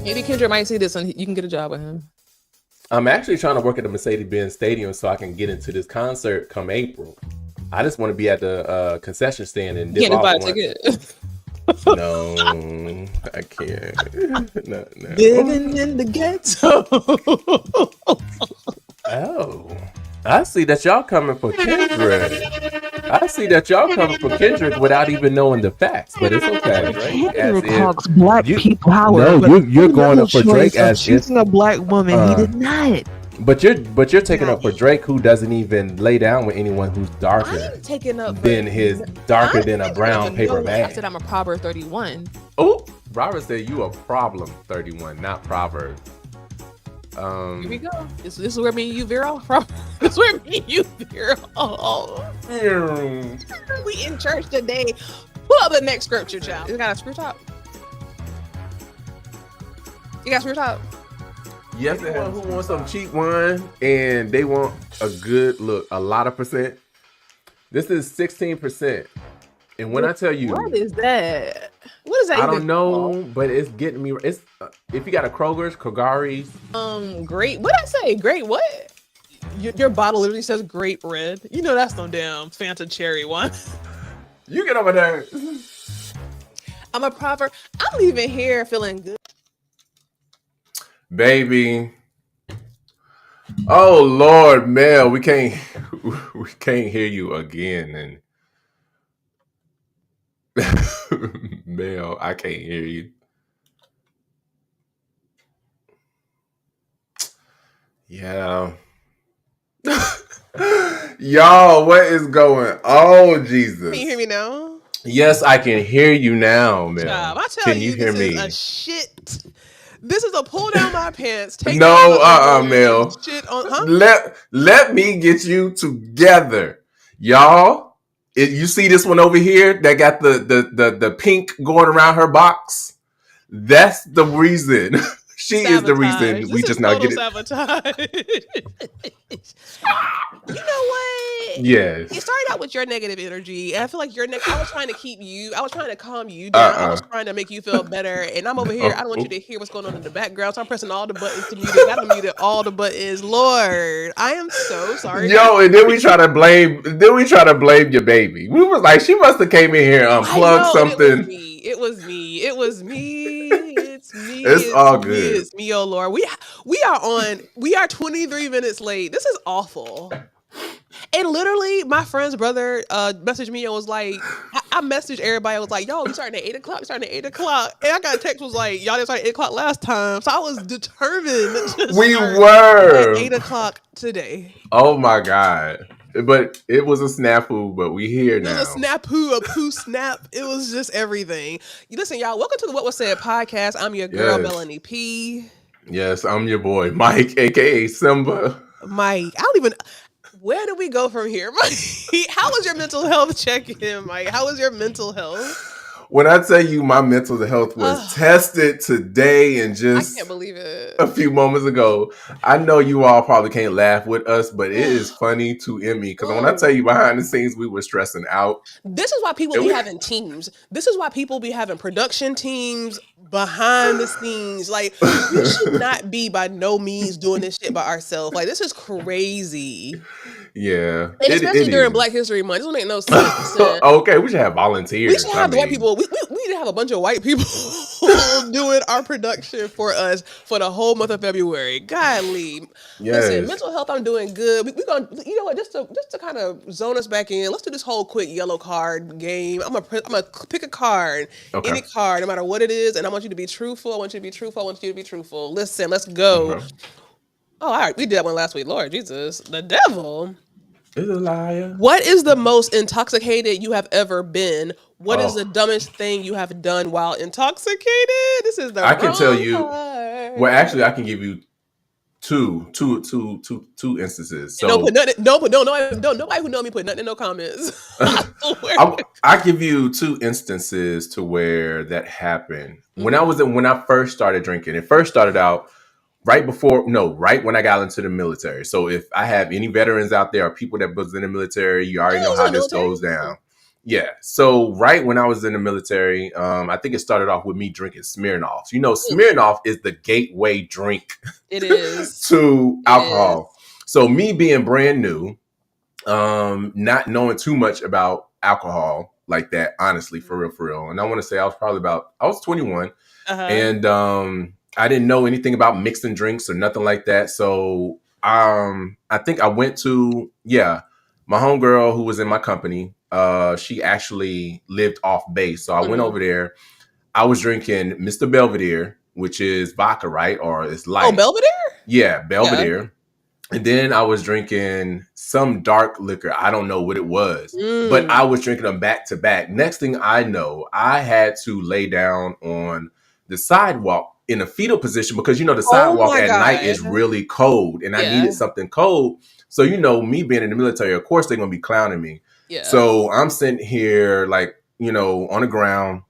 Maybe Kendrick might see this and you can get a job with him. I'm actually trying to work at the Mercedes-Benz Stadium so I can get into this concert come April. I just want to be at the concession stand and dip Can't buy a off once. ticket. No, I can't. No. Living in the ghetto. Oh, I see that y'all coming for Kendrick. I see that y'all coming for Kendrick without even knowing the facts, but it's okay. Drake, as Kendrick if talks black you, people power. no, but you're going up for Drake choice of as if, choosing a black woman. He did not. but you're taking up for Drake, who doesn't even lay down with anyone who's darker I'm taking up than his darker than a brown paper I bag. said I'm a Proverb 31. Oh, Robert said you a problem 31, not Proverbs. Here we go. This is where me and you veer off from. This is where me and you veer off. We in church today. Pull up the next scripture, child. You got a screw top? You got a screw top? Yes, anyone who wants some cheap wine and they want a good look, a lot of percent. This is 16%. And when I tell you, What is that? What is that? I even don't know, called? but it's getting me. It's if you got a Kroger's, Kagari's. Great. What did I say? Great what? Your bottle literally says grape red. You know that's no damn Fanta cherry one. You get over there. I'm a Proverb. I'm leaving here feeling good. Baby. Oh Lord, Mel, we can't hear you again. And Mel, I can't hear you. Yeah. Y'all, what is going on, Jesus? Can you hear me now? Yes, I can hear you now, Mel. Job. I tell Can you, you hear this me? is a shit. This is a pull down my pants. Take No, off my Mel. shit on, huh? Let me get you together, y'all. You see this one over here that got the pink going around her box? That's the reason. She is the reason Sabotage. we This just is not total get it. sabotage. You know what? Yes. It started out with your negative energy, and I feel like I was trying to keep you. I was trying to calm you down. I was trying to make you feel better, and I'm over here. I don't want you to hear what's going on in the background, so I'm pressing all the buttons to mute it. I don't mute all the buttons. Lord, I am so sorry. Yo, and then we try to blame. Your baby. We was like, she must have came in here and unplugged something. It was me. It's me. It's all good. It's me, oh Lord. We are 23 minutes late. This is awful. And literally, my friend's brother messaged me and was like, I messaged everybody. I was like, yo, we starting at 8 o'clock. And I got a text was like, y'all didn't start at 8 o'clock last time. So I was determined to were at 8 o'clock today. Oh my God. But it was a snafu, but we here now. It was a snafu, a poo snap. It was just everything. Listen, y'all, welcome to the What Was Said podcast. I'm your girl, Melanie P. Yes, I'm your boy, Mike, aka Simba. Mike, where do we go from here, Mike? How was your mental health check-in, Mike? How was your mental health? When I tell you my mental health was tested today and just I can't believe it. A few moments ago, I know you all probably can't laugh with us, but it is funny to Emmy because when I tell you behind the scenes, we were stressing out. This is why people be having teams. This is why people be having production teams behind the scenes. Like, we should not be by no means doing this shit by ourselves. Like, this is crazy. Yeah. And especially during Black History Month. This don't make no sense. Okay, we should have volunteers. We should have white people. We need to have a bunch of white people doing our production for us for the whole month of February. Godly. Yes. Listen, mental health, I'm doing good. We're gonna, you know what, just to kind of zone us back in, let's do this whole quick yellow card game. I'm gonna pick a card, any card, no matter what it is, and I want you to be truthful. I want you to be truthful. Listen, let's go. Oh, all right. We did that one last week. Lord Jesus, the devil is a liar. What is the most intoxicated you have ever been? What is the dumbest thing you have done while intoxicated? This is the I can tell you. part. Well, actually, I can give you two instances. So nobody who know me put nothing in no comments. I give you two instances to where that happened. When I first started drinking, it first started out right when I got into the military. So if I have any veterans out there or people that was in the military, you already know how this goes down. Yeah. So right when I was in the military, I think it started off with me drinking Smirnoff. You know, Smirnoff is the gateway drink It is. to It is. alcohol. So me being brand new, not knowing too much about alcohol like that, honestly, for real. And I want to say I was 21, Uh-huh. and I didn't know anything about mixing drinks or nothing like that. So I think I went to my homegirl who was in my company. She actually lived off base, so I went over there. I was drinking Mr. Belvedere, which is vodka, right? Or it's Oh, light. Belvedere? Yeah, Belvedere. And then I was drinking some dark liquor. I don't know what it was, but I was drinking them back to back. Next thing I know, I had to lay down on the sidewalk in a fetal position because, you know, the sidewalk my at night is God. really cold and I Yeah. needed something cold. So, you know, me being in the military, of course, they're going to be clowning me. Yeah. So I'm sitting here like, you know, on the ground,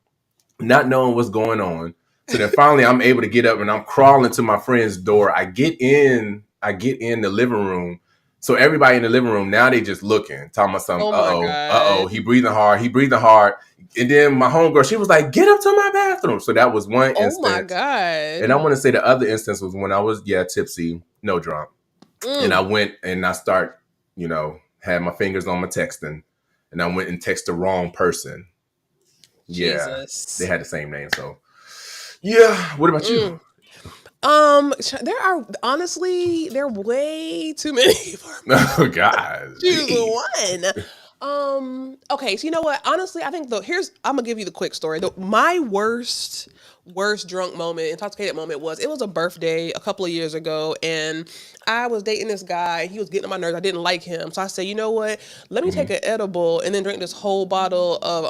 not knowing what's going on. So then finally I'm able to get up and I'm crawling to my friend's door. I get in the living room. So everybody in the living room, now they just looking, talking about something. Oh my God. He breathing hard. And then my homegirl, she was like, get up to my bathroom. So that was one instance. Oh my God. And I want to say the other instance was when I was, tipsy, no drunk. And I went and I start, you know, had my fingers on my texting. And I went and texted the wrong person. Yeah, Jesus. they had the same name. So, yeah. What about you? There are way too many for me. Oh God. Choose one. Okay, so you know what? Honestly, I think I'm gonna give you the quick story. My worst drunk moment, intoxicated moment it was a birthday a couple of years ago, and I was dating this guy. He was getting on my nerves. I didn't like him, so I said, you know what? Let me take an edible and then drink this whole bottle of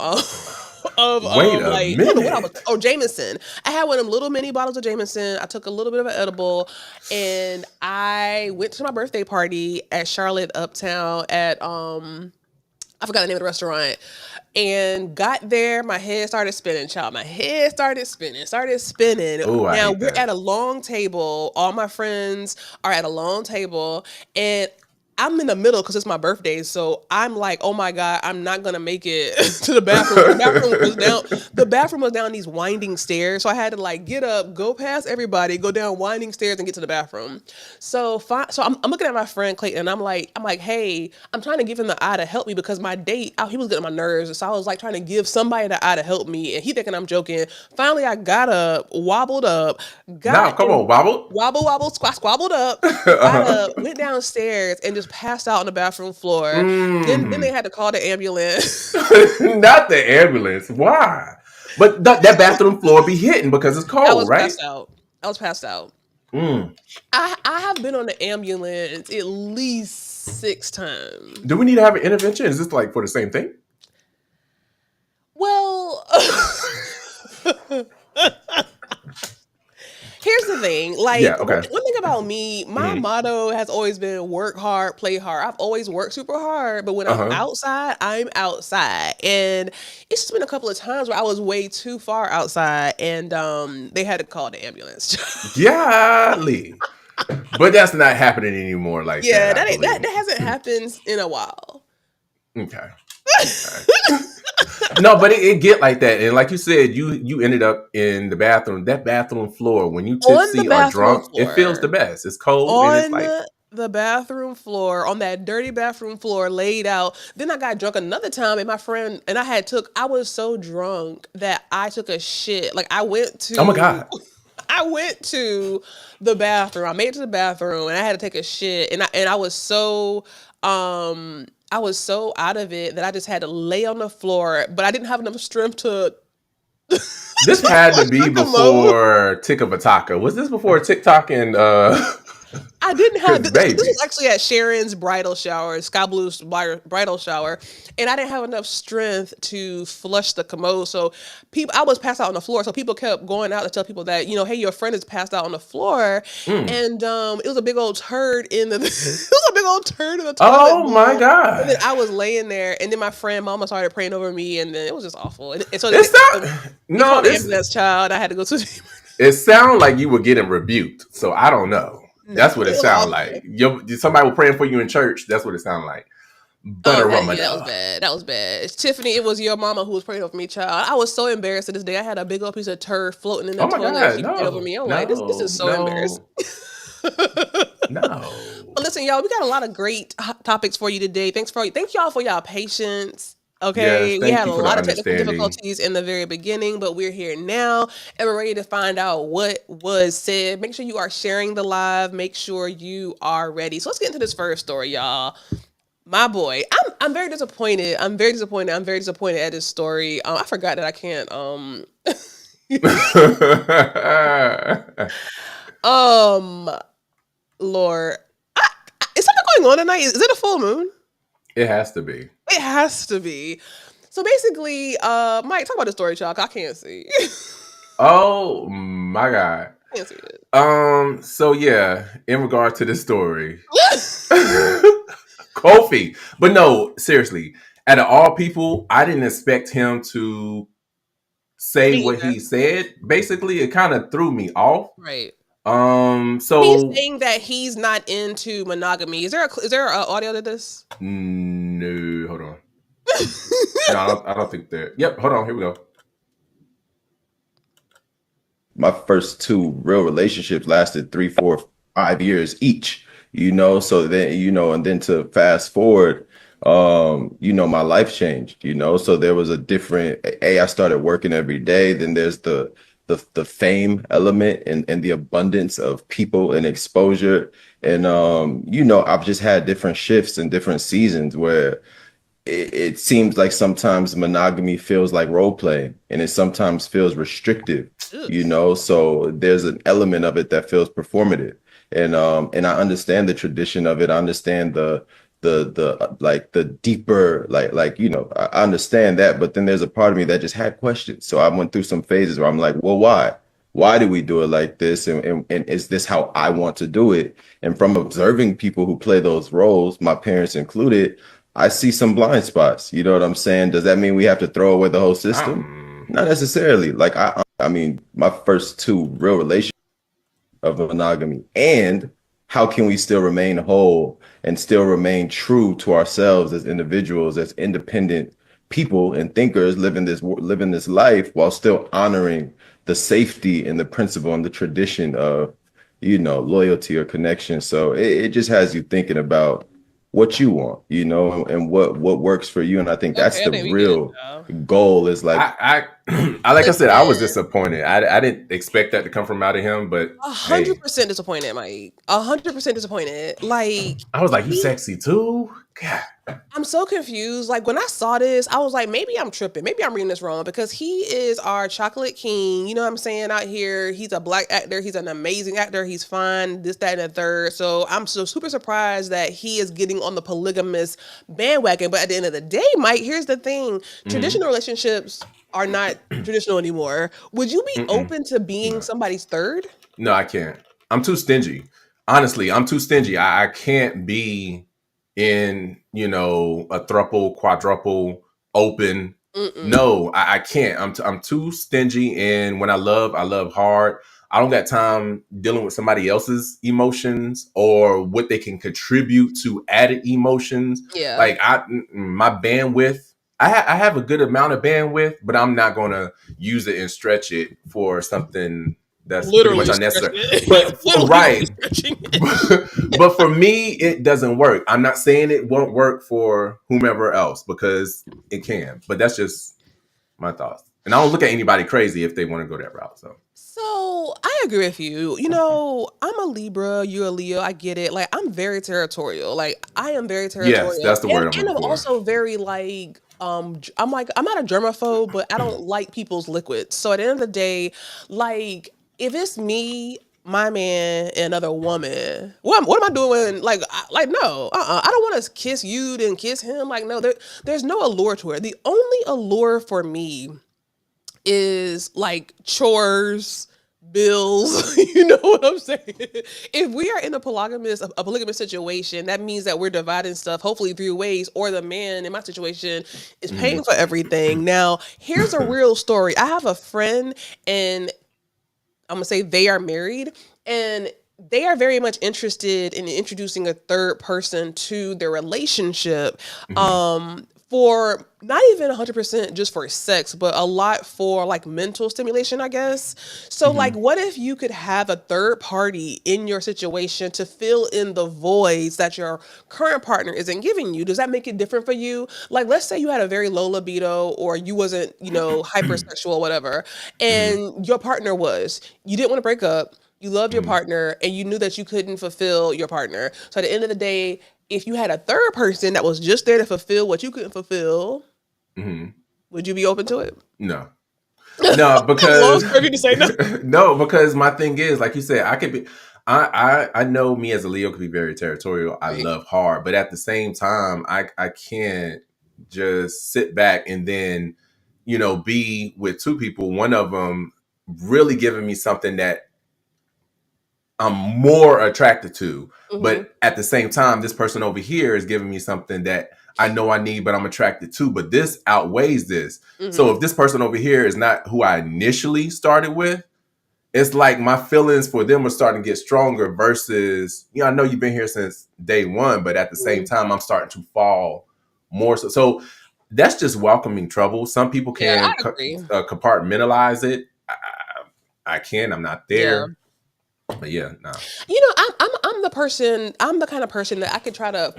Wait a like I don't know what I minute. was. Oh, Jameson. I had one of them little mini bottles of Jameson. I took a little bit of an edible, and I went to my birthday party at Charlotte Uptown at I forgot the name of the restaurant. And got there, my head started spinning, child. My head started spinning. Oh, I Now hate we're that. at a long table. All my friends are at a long table, and I'm in the middle because it's my birthday. So I'm like, oh my God, I'm not gonna make it to the bathroom. The bathroom was down these winding stairs. So I had to like get up, go past everybody, go down winding stairs and get to the bathroom. So I'm looking at my friend Clayton and I'm like, hey, I'm trying to give him the eye to help me because my date, he was getting on my nerves. So I was like trying to give somebody the eye to help me. And he thinking I'm joking. Finally, I got up, wobbled up, Come on, Wobble. wobble, squabbled up, got up, went downstairs and just passed out on the bathroom floor. Then they had to call the ambulance. Not the ambulance. Why? But that bathroom floor be hitting because it's cold, I was right? passed out. I have been on the ambulance at least 6 times. Do we need to have an intervention? Is this like for the same thing? Well, here's the thing. Like, one thing about me, my motto has always been work hard, play hard. I've always worked super hard, but when I'm outside, I'm outside. And it's just been a couple of times where I was way too far outside and they had to call the ambulance. Golly. But that's not happening anymore like that. Yeah, that hasn't happened in a while. Okay. No, but it get like that, and like you said, you ended up in the bathroom. That bathroom floor, when you tipsy or drunk, it feels the best. It's cold and it's like the bathroom floor, on that dirty bathroom floor, laid out. Then I got drunk another time, and my friend and I was so drunk that I took a shit. Like I went to. Oh my God. I went to the bathroom. I made it to the bathroom, and I had to take a shit, and I was so out of it that I just had to lay on the floor, but I didn't have enough strength to. This had to be before Tikka Bataka. Was this before TikTok and I didn't have this was actually at Sharon's bridal shower, Sky Blue's bridal shower, and I didn't have enough strength to flush the commode. So I was passed out on the floor. So people kept going out to tell people that, you know, hey, your friend is passed out on the floor, and it was a big old turd in the toilet. Oh my God! And then I was laying there, and then my friend Mama started praying over me, and then it was just awful. And so it's not ambulance child. I had to go to. It sounded like you were getting rebuked, so I don't know. That's what it sounded like. Somebody was praying for you in church. That's what it sounded like. But a That was Ramada. bad. That was bad. It's Tiffany, it was your mama who was praying over me, child. I was so embarrassed to this day. I had a big old piece of turf floating in the Oh my toilet. God, She prayed over no, me. I'm like, this no, is so embarrassing. no, But no. listen, y'all, we got a lot of great topics for you today. Thank y'all for y'all patience. Yes, Okay, we thank had you a for the lot of technical understanding. difficulties in the very beginning, but we're here now and we're ready to find out what was said. Make sure you are sharing the live. Make sure you are ready. So let's get into this first story, y'all. My boy, I'm very disappointed. I'm very disappointed. I'm very disappointed at this story. I forgot that I can't. Um, Lord, is something going on tonight? Is it a full moon? It has to be. It has to be. So basically, Mike, talk about the story, child. I can't see. Oh my God. I can't see it. So yeah, in regard to this story, Kofi. But no, seriously, out of all people, I didn't expect him to say Me what either. he said. Basically, it kind of threw me off. Right. He's So saying that he's not into monogamy. Is there a audio to this? no, hold on. No, I don't think that. Yep, hold on. Here we go. My first two real relationships lasted 3, 4, 5 years each, so then, and then to fast forward, my life changed, so there was a different, I started working every day. Then there's the fame element and the abundance of people and exposure. And, I've just had different shifts and different seasons where it seems like sometimes monogamy feels like role playing and it sometimes feels restrictive, Ugh. so there's an element of it that feels performative. And I understand the tradition of it. I understand the like the deeper, I understand that, but then there's a part of me that just had questions. So I went through some phases where I'm like, well, why do we do it like this, and is this how I want to do it? And from observing people who play those roles, my parents included, I see some blind spots. You know what I'm saying? Does that mean we have to throw away the whole system? Not necessarily. Like I mean, my first two real relationships of monogamy, and how can we still remain whole and still remain true to ourselves as individuals, as independent people and thinkers living this life while still honoring the safety and the principle and the tradition of, loyalty or connection. So it just has you thinking about what you want, and what works for you. And I think that's Okay, I the think we get it real now. goal, is like, I like I said, I was Listen, disappointed. I didn't expect that to come from out of him, but hey, 100% disappointed, Mike. 100% disappointed. Like I was like, you he sexy too? God. I'm so confused. Like when I saw this, I was like, maybe I'm tripping. Maybe I'm reading this wrong because he is our chocolate king. You know what I'm saying? Out here, he's a black actor. He's an amazing actor. He's fine. This, that, and the third. So I'm so super surprised that he is getting on the polygamous bandwagon. But at the end of the day, Mike, here's the thing: Mm-hmm. traditional relationships are not traditional anymore. Would you be Mm-mm. open to being No. somebody's third? No, I can't. I'm too stingy. Honestly, I'm too stingy. I can't be in, a thruple, quadruple, open. Mm-mm. No, I can't. I'm too stingy. And when I love hard. I don't got time dealing with somebody else's emotions or what they can contribute to added emotions. Yeah. Like my bandwidth, I have a good amount of bandwidth, but I'm not going to use it and stretch it for something that's pretty much Literally stretching unnecessary. it. But Literally right, stretching it. but for me, it doesn't work. I'm not saying it won't work for whomever else because it can, but that's just my thoughts. And I don't look at anybody crazy if they want to go that route. So So I agree with you. I'm a Libra, you're a Leo. I get it. Like I'm very territorial. Like I am very yes, territorial, that's the word I'm and looking I'm for. also very like I'm like I'm not a germaphobe, but I don't like people's liquids. So at the end of the day, like if it's me, my man, and another woman, what am I doing? Like no, I don't want to kiss you then kiss him. Like no, there's no allure to it. The only allure for me is like chores, bills. You know what I'm saying? If we are in a polygamous situation, that means that we're dividing stuff, hopefully 3 ways, or the man in my situation is paying Mm. for everything. Now, here's a real story. I have a friend, and I'm gonna say they are married, and they are very much interested in introducing a third person to their relationship, Mhm. for not even 100% just for sex, but a lot for like mental stimulation, I guess. So like, Mhm. what if you could have a third party in your situation to fill in the voids that your current partner isn't giving you? Does that make it different for you? Like, let's say you had a very low libido, or you wasn't, hypersexual, whatever, Mhm. and your partner was. You didn't want to break up. You loved your Mhm. partner, and you knew that you couldn't fulfill your partner. So at the end of the day, if you had a third person that was just there to fulfill what you couldn't fulfill, Mhm. would you be open to it? No. No, I love because for you to say no. no, because my thing is, like you said, I could be. I know me as a Leo could be very territorial. I Right. love hard, but at the same time, I can't just sit back and then, be with two people. One of them really giving me something that I'm more attracted to, Hmm. but at the same time, this person over here is giving me something that I know I need, but I'm attracted to. But this outweighs this. So Hmm. if this person over here is not who I initially started with, it's like my feelings for them are starting to get stronger versus, I know you've been here since day one, but at the same Hmm. time, I'm starting to fall more. So that's just welcoming trouble. Some people Yeah, can I agree. compartmentalize it. I can. I'm not Yeah. there. But yeah, no. I'm the person. I'm the kind of person that I could try to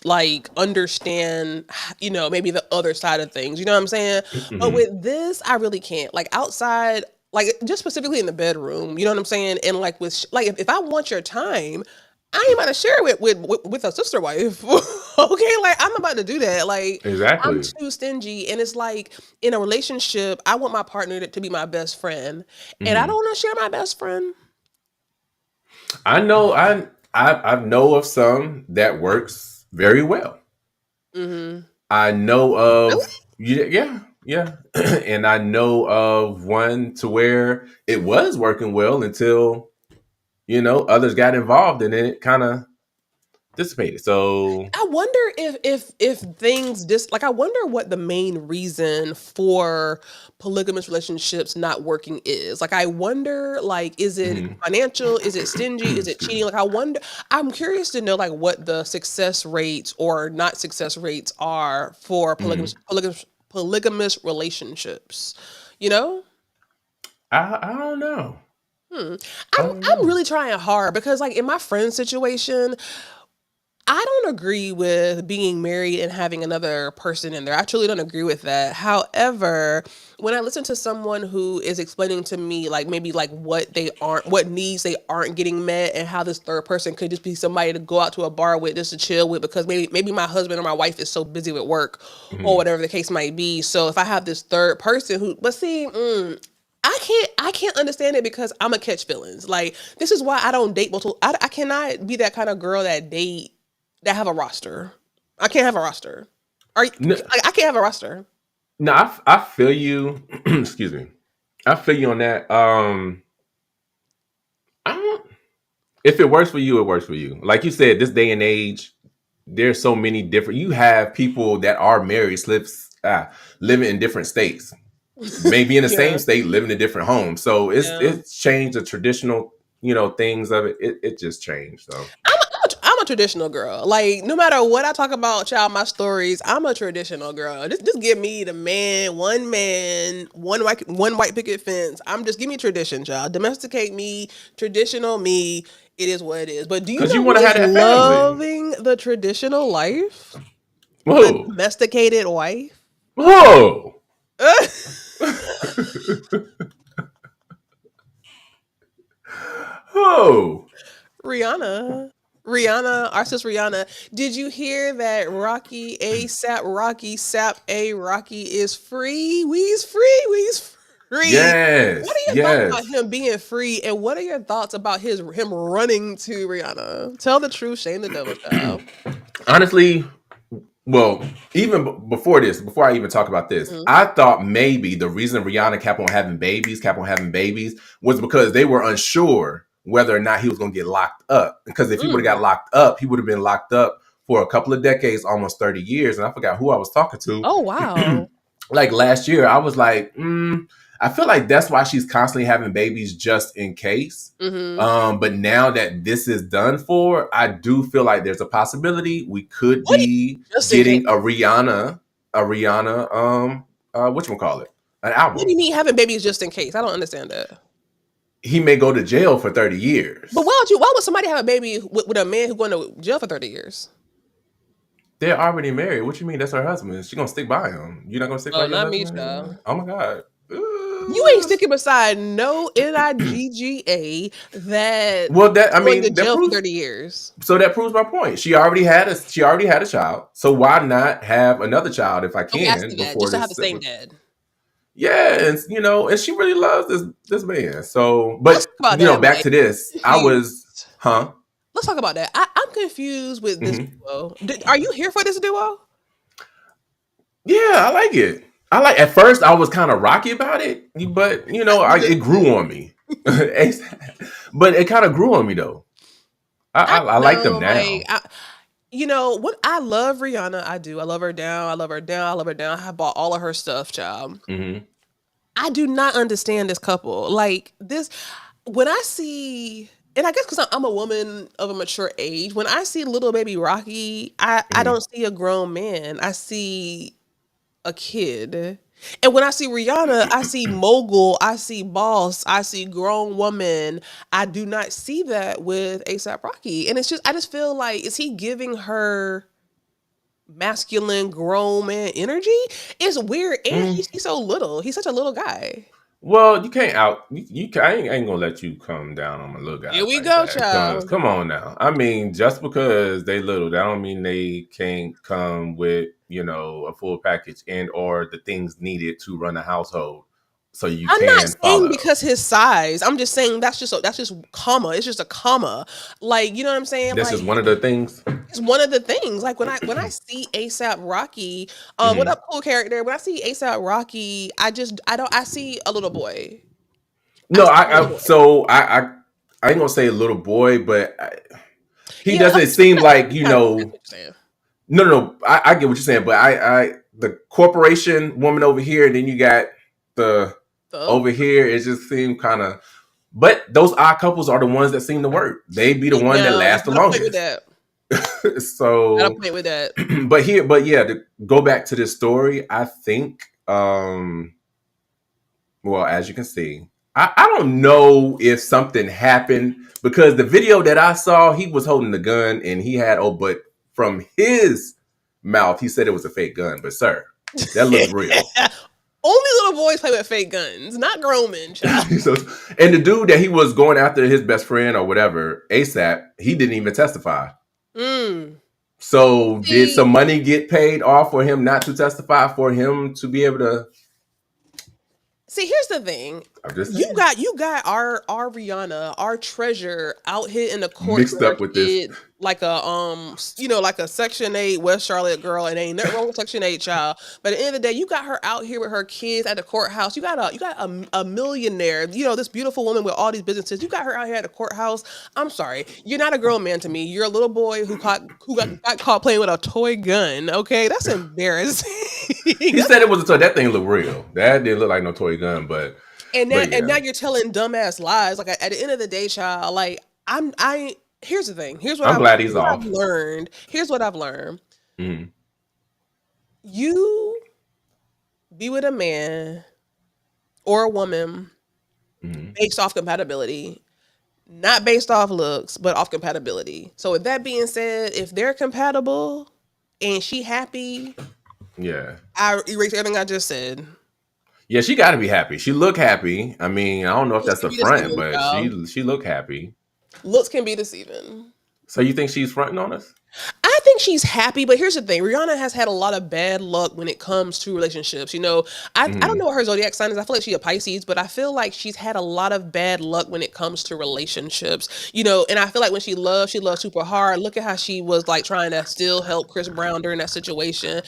like understand. Maybe the other side of things. You know what I'm saying? But Mhm. with this, I really can't. Like outside, like just specifically in the bedroom. You know what I'm saying? And like with like if I want your time, I ain't about to share it with a sister wife. Okay, like I'm about to do that. Like I'm Exactly. too stingy, and it's like in a relationship, I want my partner to be my best friend, and I don't Mhm. want to share my best friend. I know. I know of some that works very well. Hmm. I know Really? of yeah, yeah, and I know of one to where it was working well until others got involved and then it kind of dissipated. So I wonder if things just like I wonder what the main reason for polygamous relationships not working is. Like I wonder like is it mhm. financial? Is it stingy? Is it cheating? Excuse me. Like I'm curious to know like what the success rates or not success rates are for Mhm. polygamous relationships. You know? I don't know. Hmm. I I'm don't I'm know. really trying hard because like in my friend's situation, I don't agree with being married and having another person in there. I truly don't agree with that. However, when I listen to someone who is explaining to me like maybe like what needs they aren't getting met and how this third person could just be somebody to go out to a bar with just to chill with because maybe my husband or my wife is so busy with work or Mhm. whatever the case might be. So if I have this third person who but see, I can't understand it because I'm a catch feelings. Like this is why I don't date multiple. I cannot be that kind of girl that have a roster. I can't have a roster. Are you, No, like, I can't have a roster. no, I feel you. Excuse me. I feel you on that. I don't, if it works for you, it works for you. Like you said, this day and age, there's so many different. You have people that are married, living in different states, maybe in the same Yeah, state, living in different homes. So yeah. it's changed the traditional, things of it. It just changed. So I'm a traditional girl. Like no matter what I talk about, child, my stories. I'm a traditional girl. Just give me the man, one white picket fence. Give me tradition, child. Domesticate me, traditional me. It is what it is. But do you because you know want who to have is that family. loving the traditional life? The Whoa, domesticated wife. whoa, whoa. Rihanna. Our sister Rihanna. Did you hear that Rocky Sap A Rocky is free? We's free. We's free. What Yes, are your thoughts about yes. him being free? And what are your thoughts about him running to Rihanna? Tell the truth, shame the devil, child. Honestly, well, even before I even talk about this, Mm. I thought maybe the reason Rihanna kept on having babies, was because they were unsure whether or not he was going to get locked up. Because if he would have Mm. got locked up, he would have been locked up for a couple of decades, almost 30 years. And I forgot who I was talking Oh to. wow. like last year, I was like, I feel like that's why she's constantly having babies just in case. But now that this is done for, I do feel like there's a possibility we could What do you be just in case? getting a Rihanna, whatchamacallit, an What do album. you mean having babies just in case? I don't understand that. He may go to jail for 30 years. But why would somebody have a baby with a man who's going to jail for 30 years? They're already married. What you mean? That's her husband. She gonna stick by him. You're not gonna stick by your Not me, husband? child. Oh my God. You ain't sticking beside no NIGGA that Well, that I going to mean, that jail for proves 30 years. so that proves my point. She already had a child. So why not have another child if I Okay, I see can that. before Just to have this? the same dad. Yeah, and and she really loves this man. So, Let's but talk about that, back Mike. to this. Let's talk about that. I'm confused with this duo. Are you here for this duo? Yeah, I like it. At first I was kind of rocky about it, but it grew on me. But it kind of grew on me though. I like them now. Like, what? I love Rihanna. I do. I love her down. I love her down. I love her down. I bought all of her stuff, child. I do not understand this couple. Like this, when I see, and I guess because I'm a woman of a mature age, when I see little baby Rocky, I don't see a grown man. I see a kid. And when I see Rihanna, I see mogul, I see boss, I see grown woman. I do not see that with ASAP Rocky. And I just feel like, is he giving her masculine grown man energy? It's weird. And he's so little. He's such a little guy. Well, you can't I ain't gonna let you come down on my little guy. Here we like go, that, child. come on now. I mean, just because they little, that don't mean they can't come with a full package and or the things needed to run a household. So you I'm not can saying follow. because his size. I'm just saying that's just comma. It's just a comma. Like, you know what I'm saying? This like, is one of the things. It's one of the things. Like when I see ASAP Rocky, what up, cool character? When I see ASAP Rocky, I see a little boy. No, I ain't gonna say a little boy, but he doesn't seem like No. I get what you're saying, but I the corporation woman over here, and then you got the over here. It just seemed kind of. But those odd couples are the ones that seem to work. They be the one that last the longest. So I don't play with that. but yeah, to go back to this story, I think. Well, as you can see, I don't know if something happened because the video that I saw, he was holding the gun and he had but from his mouth, he said it was a fake gun. But sir, that looks real. Only little boys play with fake guns, not grown men, child. And the dude that he was going after, his best friend or whatever, ASAP, he didn't even testify. So did some money get paid off for him not to testify, for him to be able to? See, here's the thing. You got our Rihanna, our treasure out here in the court mixed up with this, like a like a Section 8 West Charlotte girl. And ain't nothing wrong with Section 8, child. But at the end of the day, you got her out here with her kids at the courthouse. You got a millionaire. This beautiful woman with all these businesses. You got her out here at the courthouse. I'm sorry, you're not a grown man to me. You're a little boy who got caught playing with a toy gun. Okay, that's embarrassing. He said it was a toy. That thing looked real. That didn't look like no toy gun, but. And now you're telling dumbass lies. Like at the end of the day, child. Like here's the thing. I'm glad he's off. Here's what I've learned. Mm-hmm. You be with a man or a woman based off compatibility, not based off looks, but off compatibility. So with that being said, if they're compatible and she happy, yeah, I erase everything I just said. Yeah, she got to be happy. She look happy. I mean, I don't know if that's the front, but she look happy. Looks can be deceiving. So you think she's fronting on us? I think she's happy, but here's the thing. Rihanna has had a lot of bad luck when it comes to relationships. I don't know what her zodiac sign is. I feel like she's a Pisces, but I feel like she's had a lot of bad luck when it comes to relationships. And I feel like when she loves super hard. Look at how she was like trying to still help Chris Brown during that situation.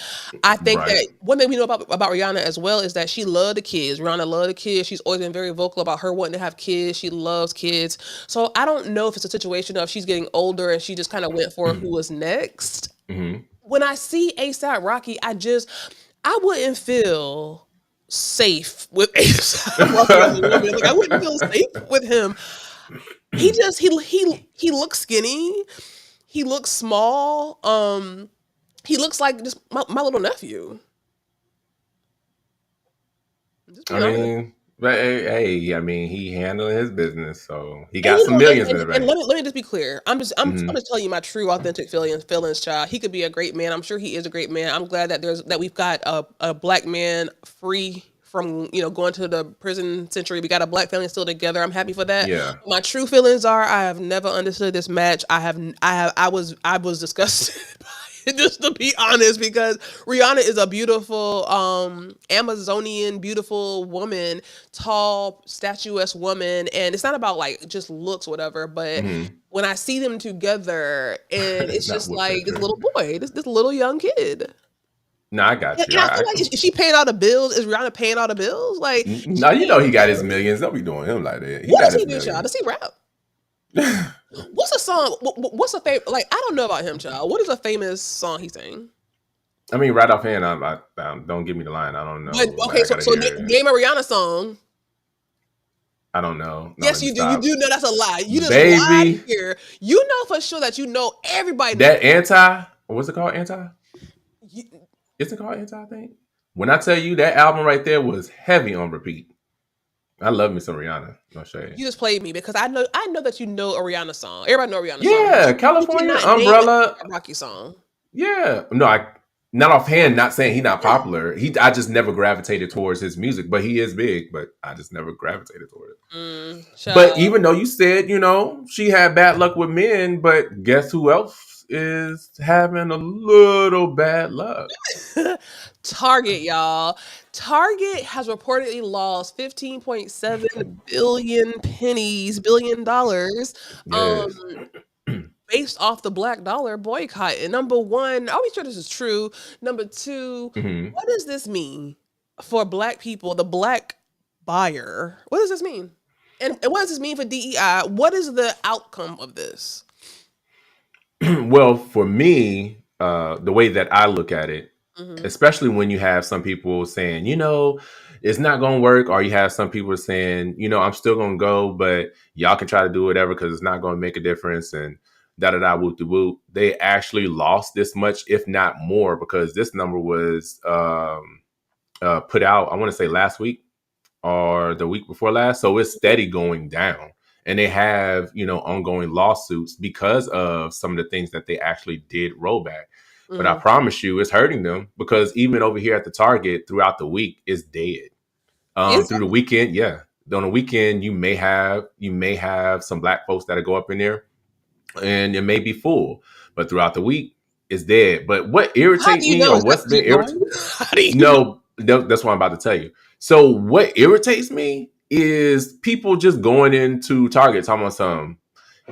I think that one thing we know about Rihanna as well is that she loved the kids. Rihanna loved the kids. She's always been very vocal about her wanting to have kids. She loves kids. So I don't know if it's a situation of she's getting older and she just kind of went for who was next. When I see ASAP Rocky, I wouldn't feel safe with ASAP Rocky as a woman. Like I wouldn't feel safe with him. He looks skinny. He looks small. He looks like just my little nephew. Just I being honest. mean, but hey, I mean, he handling his business, so he And got you some know, millions in the and bank. let me just be clear. I'm Mhm. just telling you my true, authentic feelings, child. He could be a great man. I'm sure he is a great man. I'm glad that we've got a black man free from going to the prison century. We got a black family still together. I'm happy for that. Yeah. My true feelings are I have never understood this match. I was disgusted by it, just to be honest, because Rihanna is a beautiful Amazonian beautiful woman, tall, statuesque woman, and it's not about like just looks, whatever. But Mhm. when I see them together, and it's Not just Wolf like this Pedro. little boy, this little young kid. No, I got you. And I feel like is she paying all the bills? Is Rihanna paying all the bills? Like No, you know he got his millions. Don't be doing him like that. He what got does his he do, child? millions. Does he rap? What's a song? What's a favorite? Like I don't know about him, child. What is a famous song he sang? I mean, right offhand, don't give me the line. I don't know. But Like, okay, I gotta so hear it. name a Rihanna song. I don't know. No, Yes, let me you do. You stop. do know that's a lie. You just lied Baby, here. You know for sure that you know everybody knows. that anti. What's it called? Anti. You, Is it called anti? I think. When I tell you that album right there was heavy on repeat. I love me some Rihanna. No shade. you just played me because I know that you know a Rihanna song. Everybody know a Rihanna song. Yeah, You California cannot name Umbrella. a Rocky song. Yeah, no, I not offhand. Not saying he's not popular. I just never gravitated towards his music, but he is big. But I just never gravitated toward it. But Child. even though you said she had bad luck with men, but guess who else is having a little bad luck? Target, y'all. Target has reportedly lost 15.7 billion dollars. Um, Yes. based off the black dollar boycott. And number one, are we sure this is true? Number two, Hmm. what does this mean for black people, the black buyer? What does this mean? And what does this mean for DEI? What is the outcome of this? Well, for me, the way that I look at it, Hmm. especially when you have some people saying, it's not going to work, or you have some people saying, I'm still going to go, but y'all can try to do whatever because it's not going to make a difference, and da da da whoop de whoop. They actually lost this much, if not more, because this number was put out, I want to say last week or the week before last. So it's steady going down. And they have, ongoing lawsuits because of some of the things that they actually did roll back. But I Hmm. promise you, it's hurting them because even over here at the Target throughout the week, it's dead. Is Through the weekend, yeah. On the weekend, you may have some black folks that go up in there, and it may be full. But throughout the week, it's dead. But what how irritates do you me, know? or Is that what's what been you're irritating? doing? How do you know? No, that's what I'm about to tell you. So what irritates me is people just going into Target talking about something.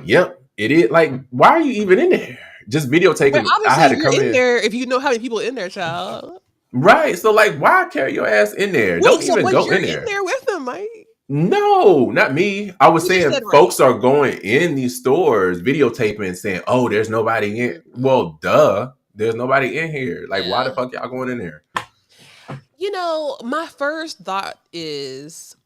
Yep, it is. Like, why are you even in there? Just Well, videotaping. I obviously had to you're come in in. there if you know how many people in there, child. Right. So like, why carry your ass in there? Wait, Don't so even but go you're in in there. there with them, Mike? No, not me. I was You just saying said right. folks are going in these stores, videotaping and saying, "Oh, there's nobody in." Mhm. Well, duh. There's nobody in here. Like, why the Yeah. fuck y'all going in there? My first thought is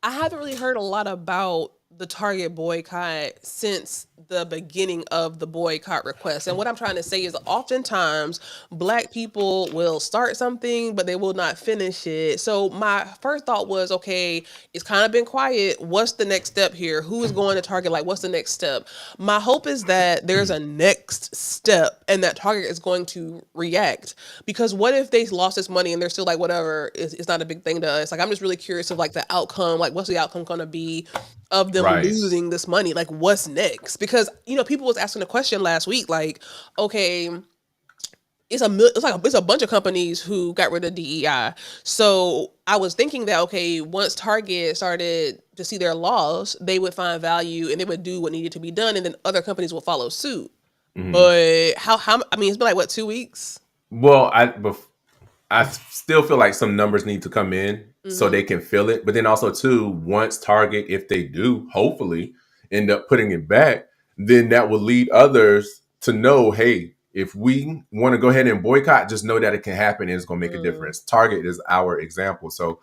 I haven't really heard a lot about the Target boycott since the beginning of the boycott request. And what I'm trying to say is oftentimes black people will start something, but they will not finish it. So my first thought was, okay, it's kind of been quiet. What's the next step here? Who is going to Target? Like, what's the next step? My hope is that there's a next step and that Target is going to react. Because what if they lost this money and they're still like, whatever, it's not a big thing to us. Like, I'm just really curious of like the outcome, like what's the outcome going to be of them Right. losing this money? Like, what's next? Because, people was asking a question last week, like, okay, it's a bunch of companies who got rid of DEI. So I was thinking that, okay, once Target started to see their loss, they would find value and they would do what needed to be done, and then other companies will follow suit. Mhm. But how? I mean, it's been like what, 2 weeks? Well, I still feel like some numbers need to come in so Hmm. they can feel it. But then also too, once Target, if they do, hopefully end up putting it back, then that will lead others to know, hey, If we want to go ahead and boycott, just know that it can happen and it's going to make a difference. Target is our example. So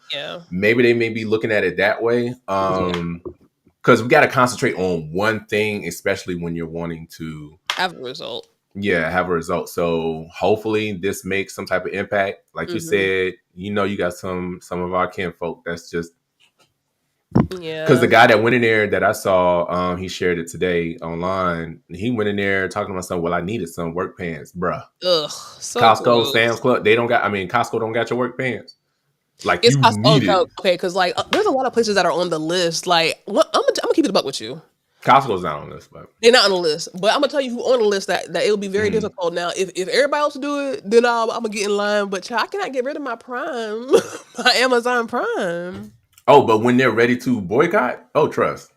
maybe they may be looking at it that way. Because we got to concentrate on one thing, especially when you're wanting to have a result. Yeah, have a result. So hopefully this makes some type of impact. Like you said, you got some of our kinfolk that's just because the guy that went in there that I saw, he shared it today online. He went in there talking about something. Well, I needed some work pants, bruh. Ugh, so Costco, gross. Sam's Club, they don't got. I mean, Costco don't got your work pants. Like it's you need it. Okay, because like there's a lot of places that are on the list. Like I'm gonna keep it a buck with you. Costco's not on the list, but they're not on the list. But I'm gonna tell you who on the list that it'll be very difficult. Now, if everybody else do it, then I'm gonna get in line. But I cannot get rid of my Prime, my Amazon Prime. Oh, but when they're ready to boycott, trust.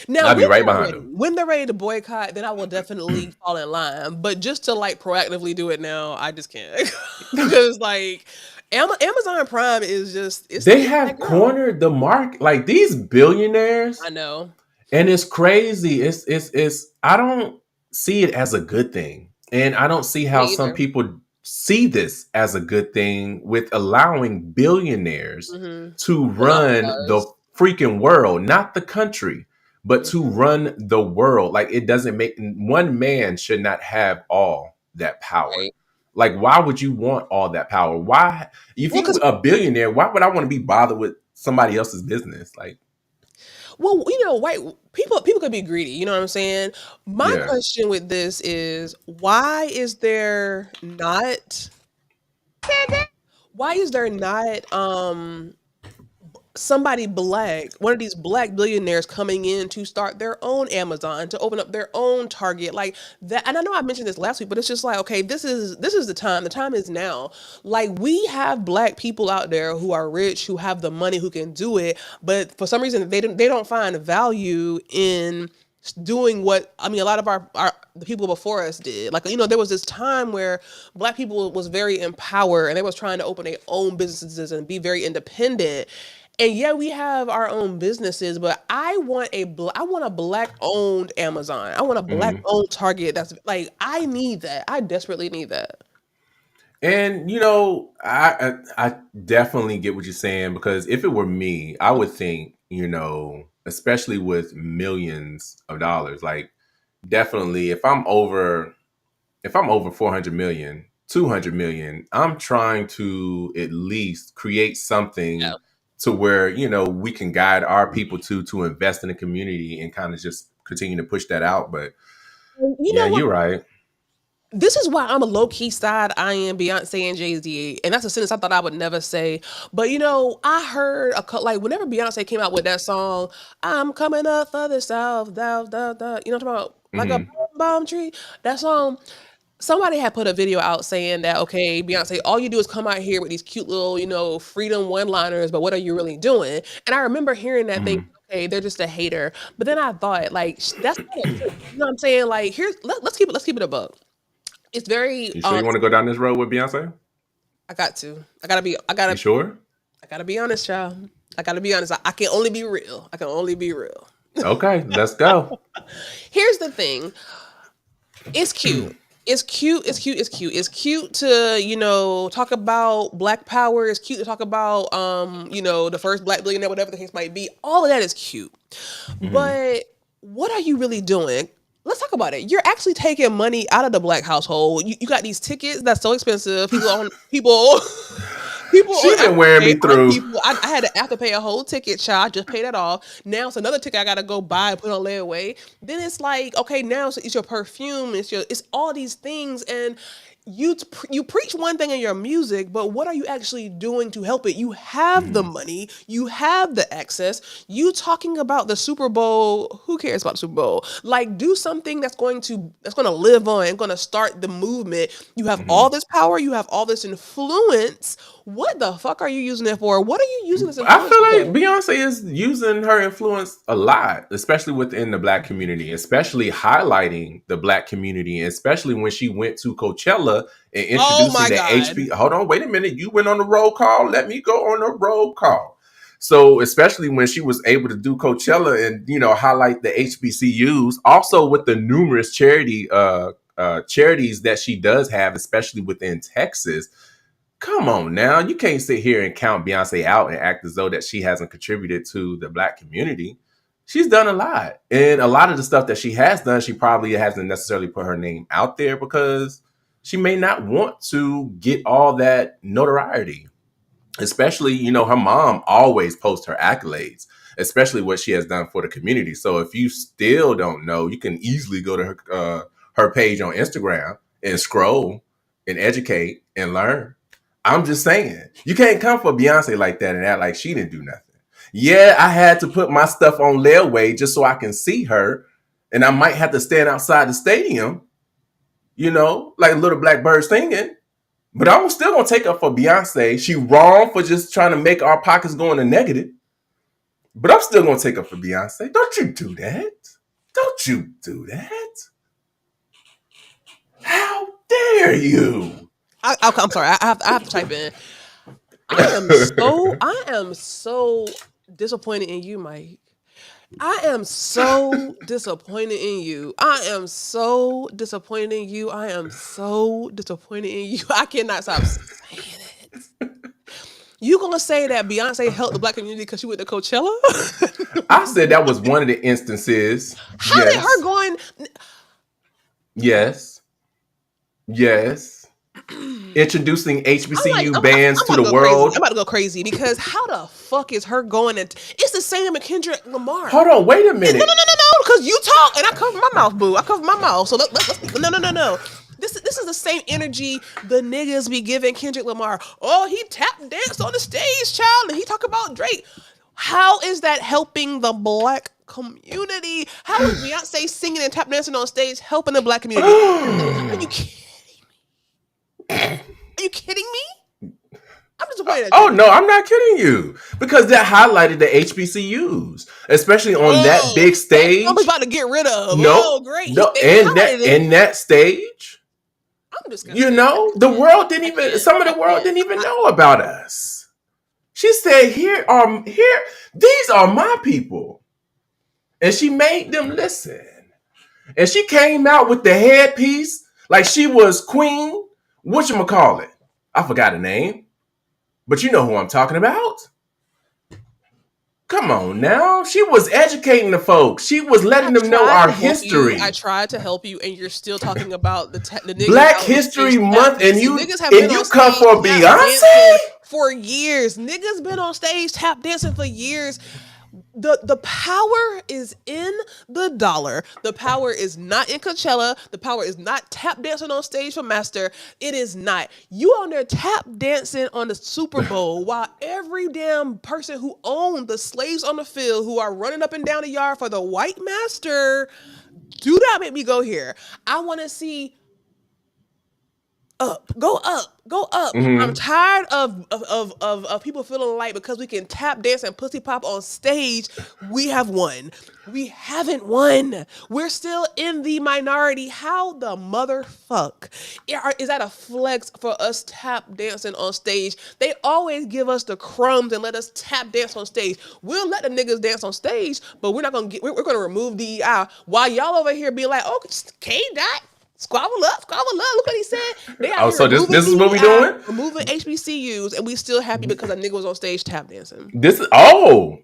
Now I'll be right behind them. When they're ready to boycott, then I will definitely fall in line. But just to like proactively do it now, I just can't because like. Amazon Prime is just they have cornered the market. Like these billionaires, I know, and it's crazy. It's I don't see it as a good thing, and I don't see how some people see this as a good thing with allowing billionaires to run the freaking world, not the country, but to run the world. Like it doesn't make one man should not have all that power. Right. Like, why would you want all that power? Why, if you're a billionaire, why would I want to be bothered with somebody else's business? Like, well, white people could be greedy. You know what I'm saying? My question with this is, why is there not somebody black, one of these black billionaires coming in to start their own Amazon, to open up their own Target like that? And I know I mentioned this last week, but it's just like, okay, this is the time. The time is now. Like we have black people out there who are rich, who have the money, who can do it, but for some reason they don't find value in doing what a lot of the people before us did. Like, there was this time where black people was very empowered and they was trying to open their own businesses and be very independent. And yeah, we have our own businesses, but I want a black owned Amazon. I want a black owned Target. That's like, I need that. I desperately need that. And I definitely get what you're saying, because if it were me, I would think, especially with millions of dollars, like definitely if I'm over 400 million, 200 million, I'm trying to at least create something to where, we can guide our people to invest in the community and kind of just continue to push that out. But you're right. This is why I'm a low-key side. I am Beyonce and Jay-Z. And that's a sentence I thought I would never say. But, I heard whenever Beyonce came out with that song, I'm coming up for the South, da, da, da. You know what I'm talking about? Like a bomb tree. That song, somebody had put a video out saying that, okay, Beyonce, all you do is come out here with these cute little, freedom one-liners, but what are you really doing? And I remember hearing that thing, okay, they're just a hater. But then I thought, like, that's not it. You know what I'm saying? Like, let's keep it a buck. It's very. You sure you want to go down this road with Beyonce? I got to. You sure? I gotta be honest, y'all. I gotta be honest. I can only be real. Okay, let's go. Here's the thing. It's cute. It's cute to, talk about Black power. It's cute to talk about, the first black billionaire, whatever the case might be. All of that is cute. But what are you really doing? Let's talk about it. You're actually taking money out of the black household. You got these tickets that's so expensive. People. She been wearing me through. I had to have to pay a whole ticket, child. I just paid that off. Now it's another ticket I gotta go buy and put on layaway. Then it's like, okay, now it's your perfume. It's all these things, and you preach one thing in your music, but what are you actually doing to help it? You have the money, you have the access. You talking about the Super Bowl? Who cares about the Super Bowl? Like, do something that's going to live on and going to start the movement. You have all this power, you have all this influence. What the fuck are you using it for? What are you using this influence for? I feel like Beyonce is using her influence a lot, especially within the black community, especially highlighting the black community, especially when she went to Coachella and introducing the HP. Hold on, wait a minute. You went on the roll call. Let me go on the roll call. So especially when she was able to do Coachella and, highlight the HBCUs, also with the numerous charity charities that she does have, especially within Texas. Come on now, you can't sit here and count Beyonce out and act as though that she hasn't contributed to the Black community. She's done a lot, and a lot of the stuff that she has done, she probably hasn't necessarily put her name out there because she may not want to get all that notoriety. Especially, her mom always posts her accolades, especially what she has done for the community. So if you still don't know, you can easily go to her page on Instagram and scroll and educate and learn. I'm just saying, you can't come for Beyonce like that and act like she didn't do nothing. Yeah, I had to put my stuff on layaway just so I can see her, and I might have to stand outside the stadium, like Little Black Bird singing. But I'm still gonna take up for Beyonce. She wrong for just trying to make our pockets go in the negative. But I'm still gonna take up for Beyonce. Don't you do that? Don't you do that? How dare you? I'm sorry. I have to type in. I am so disappointed in you, Mike. I am so disappointed in you. I am so disappointed in you. I am so disappointed in you. I cannot stop saying it. You gonna say that Beyonce helped the Black community because she went to Coachella? I said that was one of the instances. How did her going? Yes. Introducing HBCU bands to the world. I'm about to go crazy because how the fuck is her going? It's the same with Kendrick Lamar. Hold on, wait a minute. No, because you talk and I cover my mouth, boo. I cover my mouth. So let's no. This is the same energy the niggas be giving Kendrick Lamar. Oh, he tap danced on the stage, child, and he talk about Drake. How is that helping the Black community? How is Beyonce singing and tap dancing on stage helping the Black community? Are you kidding me? Are you kidding me? I'm disappointed. Oh no, I'm not kidding you. Because that highlighted the HBCUs, especially on that big stage. I'm about to get rid of. No, oh, great. No, in that stage. I'm just the world didn't even. Some of the world didn't even know about us. She said, "Here, these are my people," and she made them listen. And she came out with the headpiece like she was Queen. Whatchamacallit? I forgot her name. But you know who I'm talking about. Come on now. She was educating the folks. She was letting them know our history. I tried to help you, and you're still talking about the niggas Black History Month, and you come for Beyonce? For years. Niggas been on stage tap dancing for years. The power is in the dollar. The power is not in Coachella. The power is not tap dancing on stage for Master. It is not. You on there tap dancing on the Super Bowl while every damn person who owned the slaves on the field who are running up and down the yard for the white master. Do not make me go here. I want to see go up. Mm-hmm. I'm tired of people feeling like because we can tap dance and pussy pop on stage, we have won. We haven't won. We're still in the minority. How the motherfuck is that a flex for us tap dancing on stage? They always give us the crumbs and let us tap dance on stage. We'll let the niggas dance on stage, but we're gonna remove DEI while y'all over here be like, oh, K-Dot. Squabble up. Look what he said. So this is what we doing? Removing HBCUs, and we still happy because a nigga was on stage tap dancing.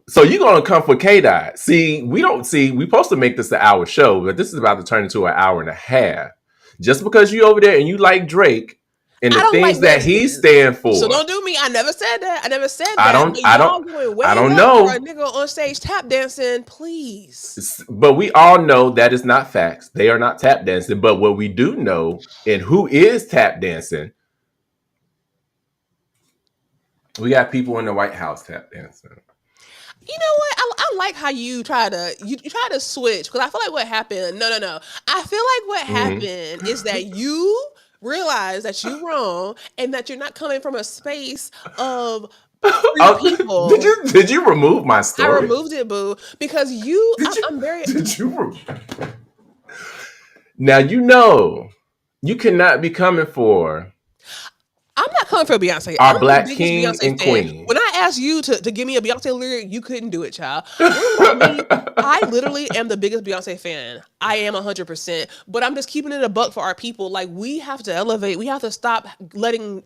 So you're gonna come for K-Dot. We supposed to make this an hour show, but this is about to turn into an hour and a half. Just because you over there and you like Drake and the things that he stand for. So don't do me. I never said that. I don't know. For a nigga on stage tap dancing, please. But we all know that is not facts. They are not tap dancing. But what we do know, and who is tap dancing, we got people in the White House tap dancing. You know what? I like how you try to switch, because I feel like what happened. No. I feel like what happened is that you realize that you're wrong and that you're not coming from a space of people. Did you remove my story? I removed it, boo, because I'm very. Did you? Now you cannot be coming for. I'm not coming for Beyonce. Our Black king and queen. When I asked you to give me a Beyonce lyric, you couldn't do it, child. What about me? I literally am the biggest Beyonce fan. I am 100%. But I'm just keeping it a buck for our people. Like, we have to elevate. We have to stop letting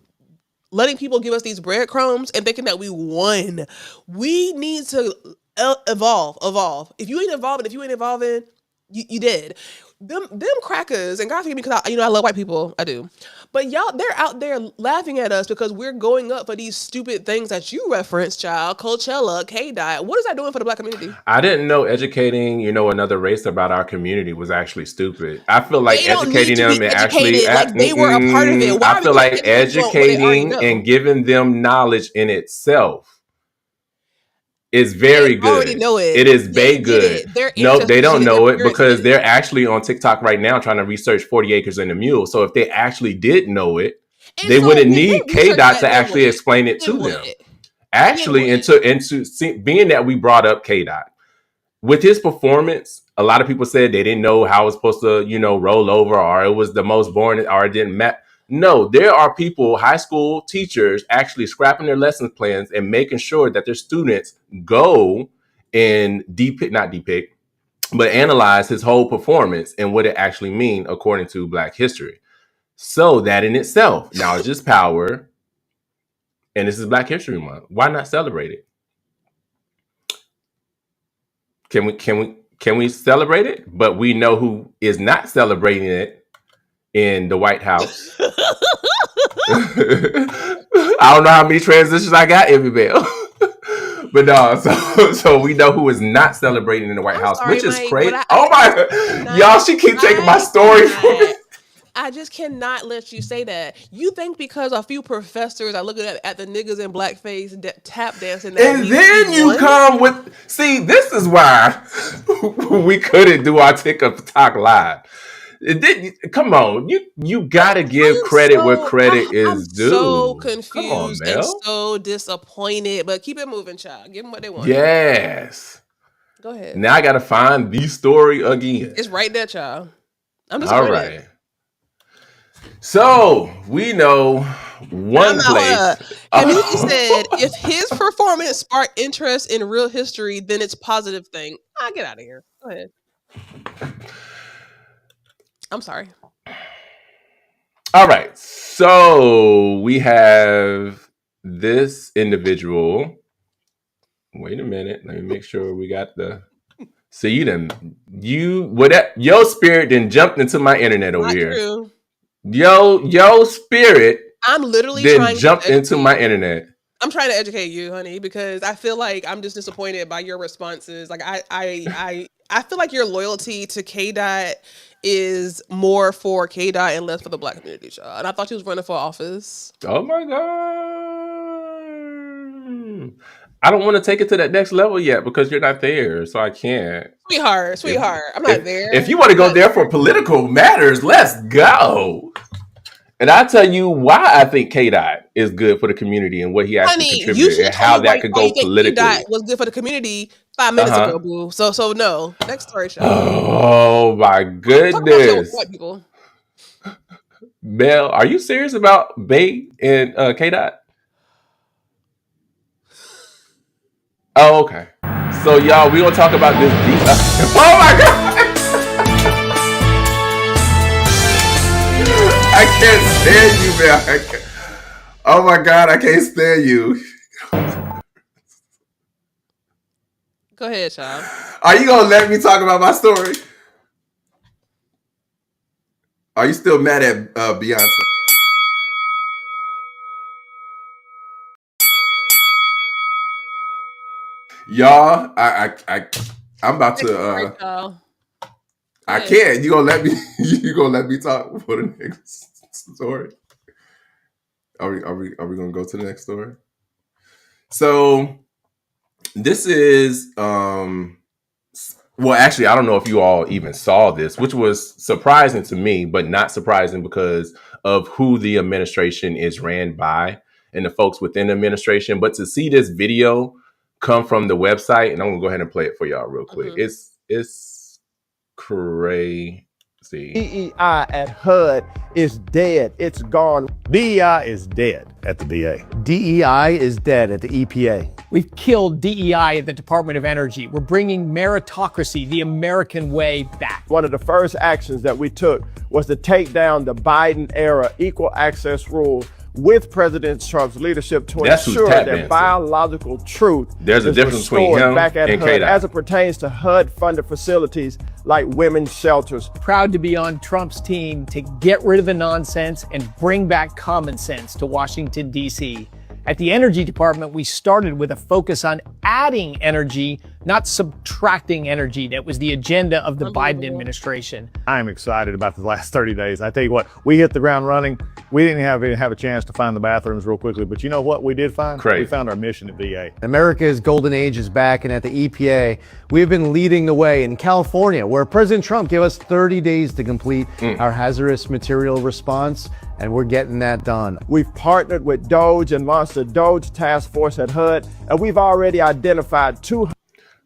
people give us these breadcrumbs and thinking that we won. We need to evolve. If you ain't evolving, you dead. Them crackers, and God forgive me because I love white people. I do. But y'all, they're out there laughing at us because we're going up for these stupid things that you referenced, child. Coachella, K-Dot. What is that doing for the Black community? I didn't know educating, another race about our community was actually stupid. I feel like They don't educating need to them be and actually, educated like they were a part of it. Why I are we feel gonna like educate people on what they already educating know? and giving them knowledge in itself is very They already good. know it. It is They very get good. it. Their No, they ancestors don't did it. know Their it parents because did they're it. actually on TikTok right now trying to research 40 Acres and a Mule. So if they actually did know it, And they so wouldn't if they need research K-Dot that, to then actually what? explain it Then to what? them. Then Actually, what? into being that we brought up K-Dot with his performance, a lot of people said they didn't know how it was supposed to, roll over, or it was the most boring, or it didn't matter. No, there are people, high school teachers, actually scrapping their lesson plans and making sure that their students go and not depict, but analyze his whole performance and what it actually means according to Black history. So that in itself, knowledge is power, and this is Black History Month. Why not celebrate it? Can we celebrate it? But we know who is not celebrating it in the White House. I don't know how many transitions I got, Bell. But no, so we know who is not celebrating in the White House, sorry, which is Mike, crazy. but Oh my, y'all, she keep taking my story from me. I just cannot let you say that. You think because a few professors are looking at the niggas in blackface tap dancing, that And then you come with, see, this is why we couldn't do our TikTok live. Come on, you gotta give credit where credit is due. So confused. Come on, Mel. And so disappointed. But keep it moving, child. Give them what they want. Yes. Go ahead. Now I gotta find the story again. It's right there, child. I'm disappointed. All right. So we know one place. Community said if his performance sparked interest in real history, then it's a positive thing. I'll get out of here. Go ahead. I'm sorry. All right. So we have this individual. Wait a minute. Let me make sure we got the. So your spirit then jumped into my internet over here. True. Your spirit. I'm literally then jumped into my internet. I'm trying to educate you, honey, because I feel like I'm just disappointed by your responses. Like I feel like your loyalty to K-Dot is more for K-Dot and less for the Black community, child. And I thought she was running for office. Oh my God. I don't want to take it to that next level yet because you're not there, so I can't. Sweetheart, I'm not there. If you want to go there for political matters, let's go. And I'll tell you why I think K-Dot is good for the community and what he actually contributed and how that could go politically. K-Dot was good for the community 5 minutes ago, boo. So no. Next story, show. Oh my goodness. White people. Mel, are you serious about Bay and K-Dot? Oh, okay. So y'all, we gonna talk about this. Oh my God! I can't stand you, man. Oh my God, I can't stand you. Go ahead, child. Are you gonna let me talk about my story? Are you still mad at Beyonce? Y'all, I'm about to. I can't. You gonna let me? You gonna let me talk for the next story? Are we gonna go to the next story? So this is well, actually, I don't know if you all even saw this, which was surprising to me, but not surprising because of who the administration is ran by and the folks within the administration. But to see this video come from the website, and I'm gonna go ahead and play it for y'all real quick. It's crazy. See, DEI at HUD is dead. It's gone. DEI is dead at the DA. DEI is dead at the EPA. We've killed DEI at the Department of Energy. We're bringing meritocracy, the American way, back. One of the first actions that we took was to take down the Biden era equal access rule with President Trump's leadership to ensure that biological truth there's a difference between him back at and HUD KDOT as it pertains to HUD-funded facilities like women's shelters. Proud to be on Trump's team to get rid of the nonsense and bring back common sense to Washington, D.C. At the Energy Department, we started with a focus on adding energy, not subtracting energy. That was the agenda of the Biden administration. I'm excited about the last 30 days. I tell you what, we hit the ground running. We didn't have a chance to find the bathrooms real quickly, but you know what we did find? Great. We found our mission at VA. America's golden age is back, and at the EPA, we've been leading the way in California, where President Trump gave us 30 days to complete our hazardous material response, and we're getting that done. We've partnered with DOGE and launched a DOGE task force at HUD, and we've already identified 200.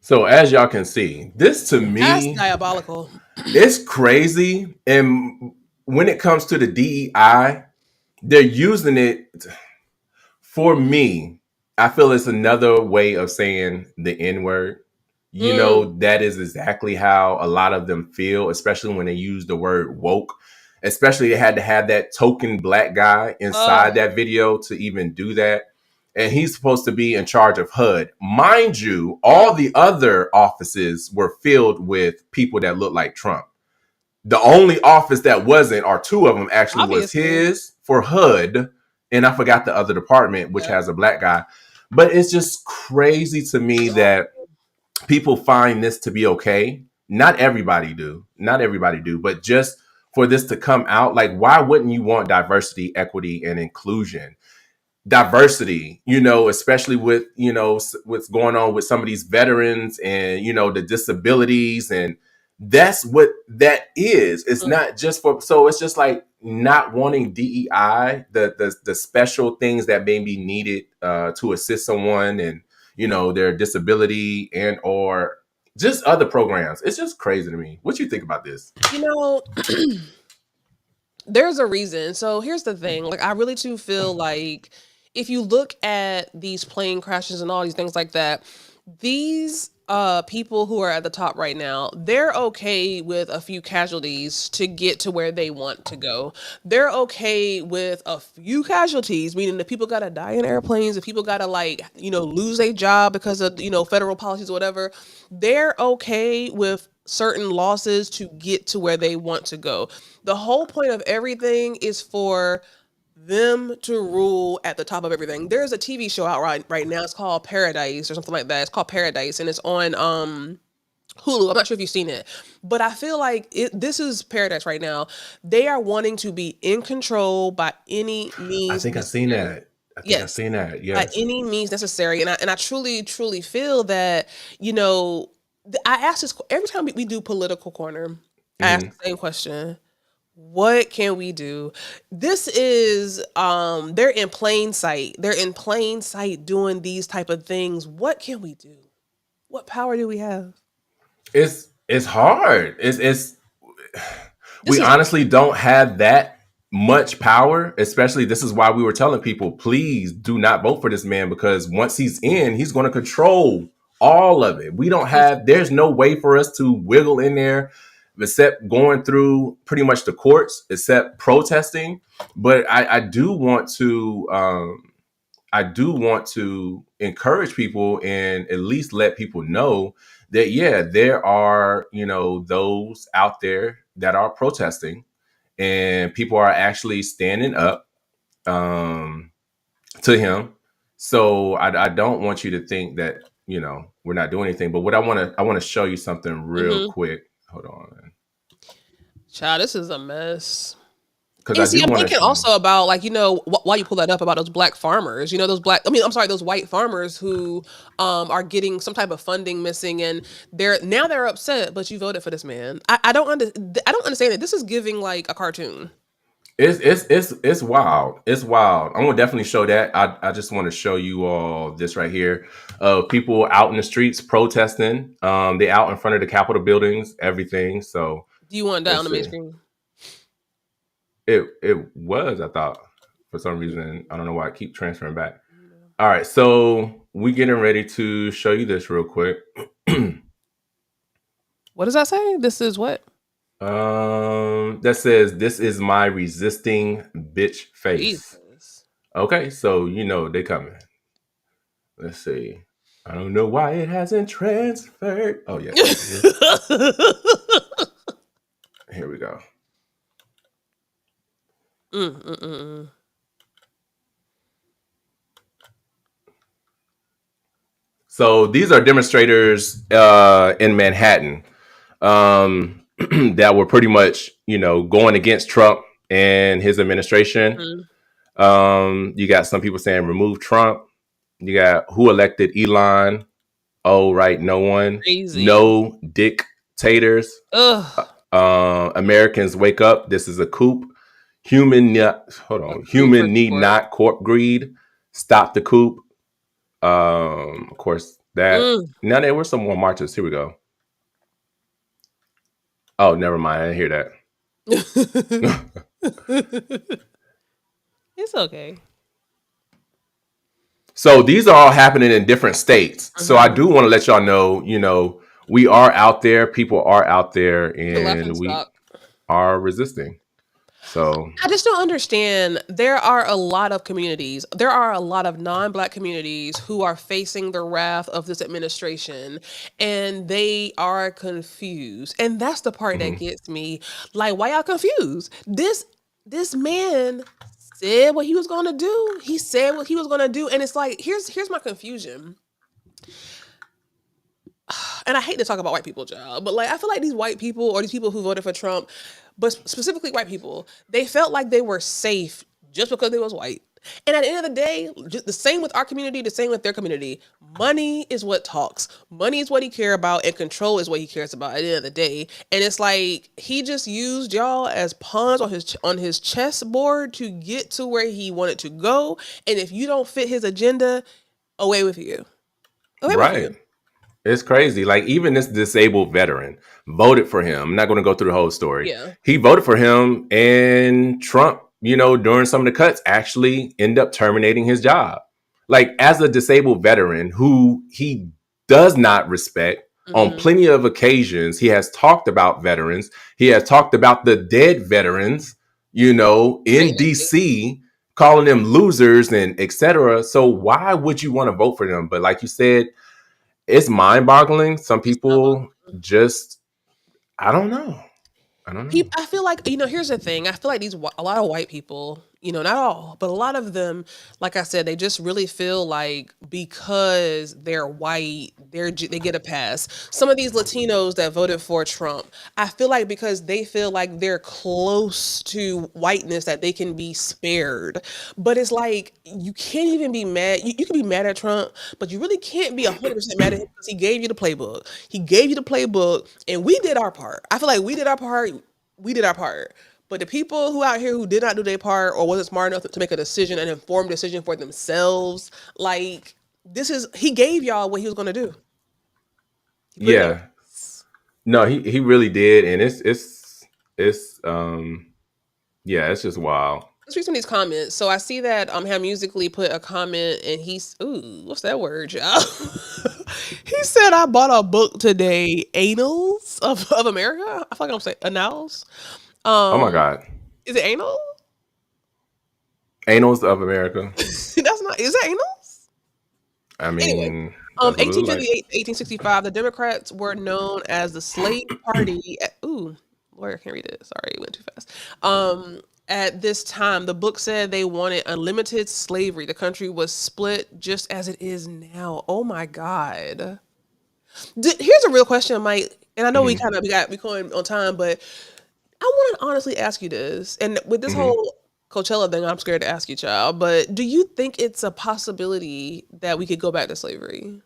So as y'all can see, this to me, That's diabolical. it's crazy. And when it comes to the DEI, they're using it. For me, I feel it's another way of saying the N-word. You know, that is exactly how a lot of them feel, especially when they use the word woke. Especially they had to have that token black guy inside that video to even do that. And he's supposed to be in charge of HUD. Mind you, all the other offices were filled with people that look like Trump. The only office that wasn't, or two of them actually, was his for HUD. And I forgot the other department, which has a black guy. But it's just crazy to me that people find this to be okay. Not everybody do. Not everybody do. But just for this to come out, like, why wouldn't you want diversity, equity, and inclusion? Diversity, you know, especially with, you know, what's going on with some of these veterans and, you know, the disabilities. And that's what that is. It's not just for, so it's just like not wanting DEI, the special things that may be needed to assist someone and, you know, their disability and or just other programs. It's just crazy to me. What you think about this? You know, there's a reason. So here's the thing. Like, I really do feel like if you look at these plane crashes and all these things like that, these people who are at the top right now, they're okay with a few casualties to get to where they want to go. They're okay with a few casualties, meaning that people gotta die in airplanes, if people gotta, like, you know, lose a job because of, you know, federal policies or whatever. They're okay with certain losses to get to where they want to go. The whole point of everything is for them to rule at the top of everything. There's a TV show out right now. It's called Paradise or something like that. It's called Paradise, and it's on Hulu. I'm not sure if you've seen it, but I feel like this is Paradise right now. They are wanting to be in control by any means. I think I've seen that. I've seen that. Yes. By any means necessary. And I truly, truly feel that, you know, I ask this every time we do Political Corner. I ask the same question. What can we do? This is they're in plain sight. They're in plain sight doing these type of things. What can we do? What power do we have? It's hard. We honestly don't have that much power, especially this is why we were telling people, please do not vote for this man, because once he's in, he's going to control all of it. We don't have, there's no way for us to wiggle in there except going through pretty much the courts, except protesting. But I do want to encourage people and at least let people know that, yeah, there are, you know, those out there that are protesting and people are actually standing up to him. So I don't want you to think that, you know, we're not doing anything. But what I want to show you something real quick. Hold on. Child, this is a mess. Because I'm thinking also about, like, you know, why you pull that up about those black farmers, you know, those white farmers who are getting some type of funding missing, and they're upset, but you voted for this man. I don't understand it. This is giving like a cartoon. It's wild. It's wild. I'm gonna definitely show that. I just want to show you all this right here. People out in the streets protesting. They out in front of the Capitol buildings, everything. So Do you want that on Let's the main see. screen? It was, I thought, for some reason. I don't know why I keep transferring back. All right, so we getting ready to show you this real quick. What does that say? This is what? That says, "This is my resisting bitch face." Jesus. Okay, so you know they coming. Let's see. I don't know why it hasn't transferred. Oh yes, here we go. So these are demonstrators in Manhattan that were pretty much, going against Trump and his administration. You got some people saying remove Trump. You got who elected Elon? Oh, right, no one. Crazy. No dictators. Ugh. Americans wake up. This is a coup. Human need not court greed. Stop the coup. Of course, that. Now there were some more marches. Here we go. Oh, never mind. I didn't hear that. It's okay. So these are all happening in different states. So I do want to let y'all know, we are out there. People are out there, and we are resisting. So I just don't understand. There are a lot of communities. There are a lot of non-Black communities who are facing the wrath of this administration, and they are confused. And that's the part that gets me. Like, why y'all confused? This man said what he was going to do. He said what he was going to do, and it's like, here's my confusion. And I hate to talk about white people, child, but like I feel like these white people or these people who voted for Trump, but specifically white people, they felt like they were safe just because they was white. And at the end of the day, just the same with our community, the same with their community. Money is what talks. Money is what he cares about, and control is what he cares about at the end of the day. And it's like he just used y'all as pawns on his chessboard to get to where he wanted to go. And if you don't fit his agenda, away with you. Away with you. It's crazy. Like, even this disabled veteran voted for him. I'm not going to go through the whole story. Yeah. He voted for him, and Trump, during some of the cuts, actually end up terminating his job. Like, as a disabled veteran who he does not respect, on plenty of occasions, he has talked about veterans. He has talked about the dead veterans, in DC, calling them losers and etc. So why would you want to vote for them? But like you said, it's mind-boggling. Some people just, I don't know. I feel like, here's the thing. I feel like a lot of white people, not all, but a lot of them, like I said, they just really feel like because they're white, they get a pass. Some of these Latinos that voted for Trump, I feel like because they feel like they're close to whiteness that they can be spared. But it's like, you can't even be mad. You can be mad at Trump, but you really can't be 100% mad at him because he gave you the playbook. He gave you the playbook, and we did our part. I feel like we did our part. But the people who out here who did not do their part or wasn't smart enough to make a decision, an informed decision for themselves, like, he gave y'all what he was going to do. Yeah. No, he really did. And it's just wild. Let's read some of these comments. So I see that Ham Musically put a comment, and what's that word, y'all? He said, I bought a book today, Annals of America. I feel like I'm saying Annals. Oh my God. Is it Annals? Annals of America. Is it Annals? I mean, anyway, 1858, 1865, the Democrats were known as the Slave Party. Lord, I can't read it. Sorry, it went too fast. At this time, the book said they wanted unlimited slavery. The country was split just as it is now. Oh my God. Here's a real question, Mike. And I know we going on time, but I want to honestly ask you this. And with this whole Coachella thing, I'm scared to ask you, child. But do you think it's a possibility that we could go back to slavery?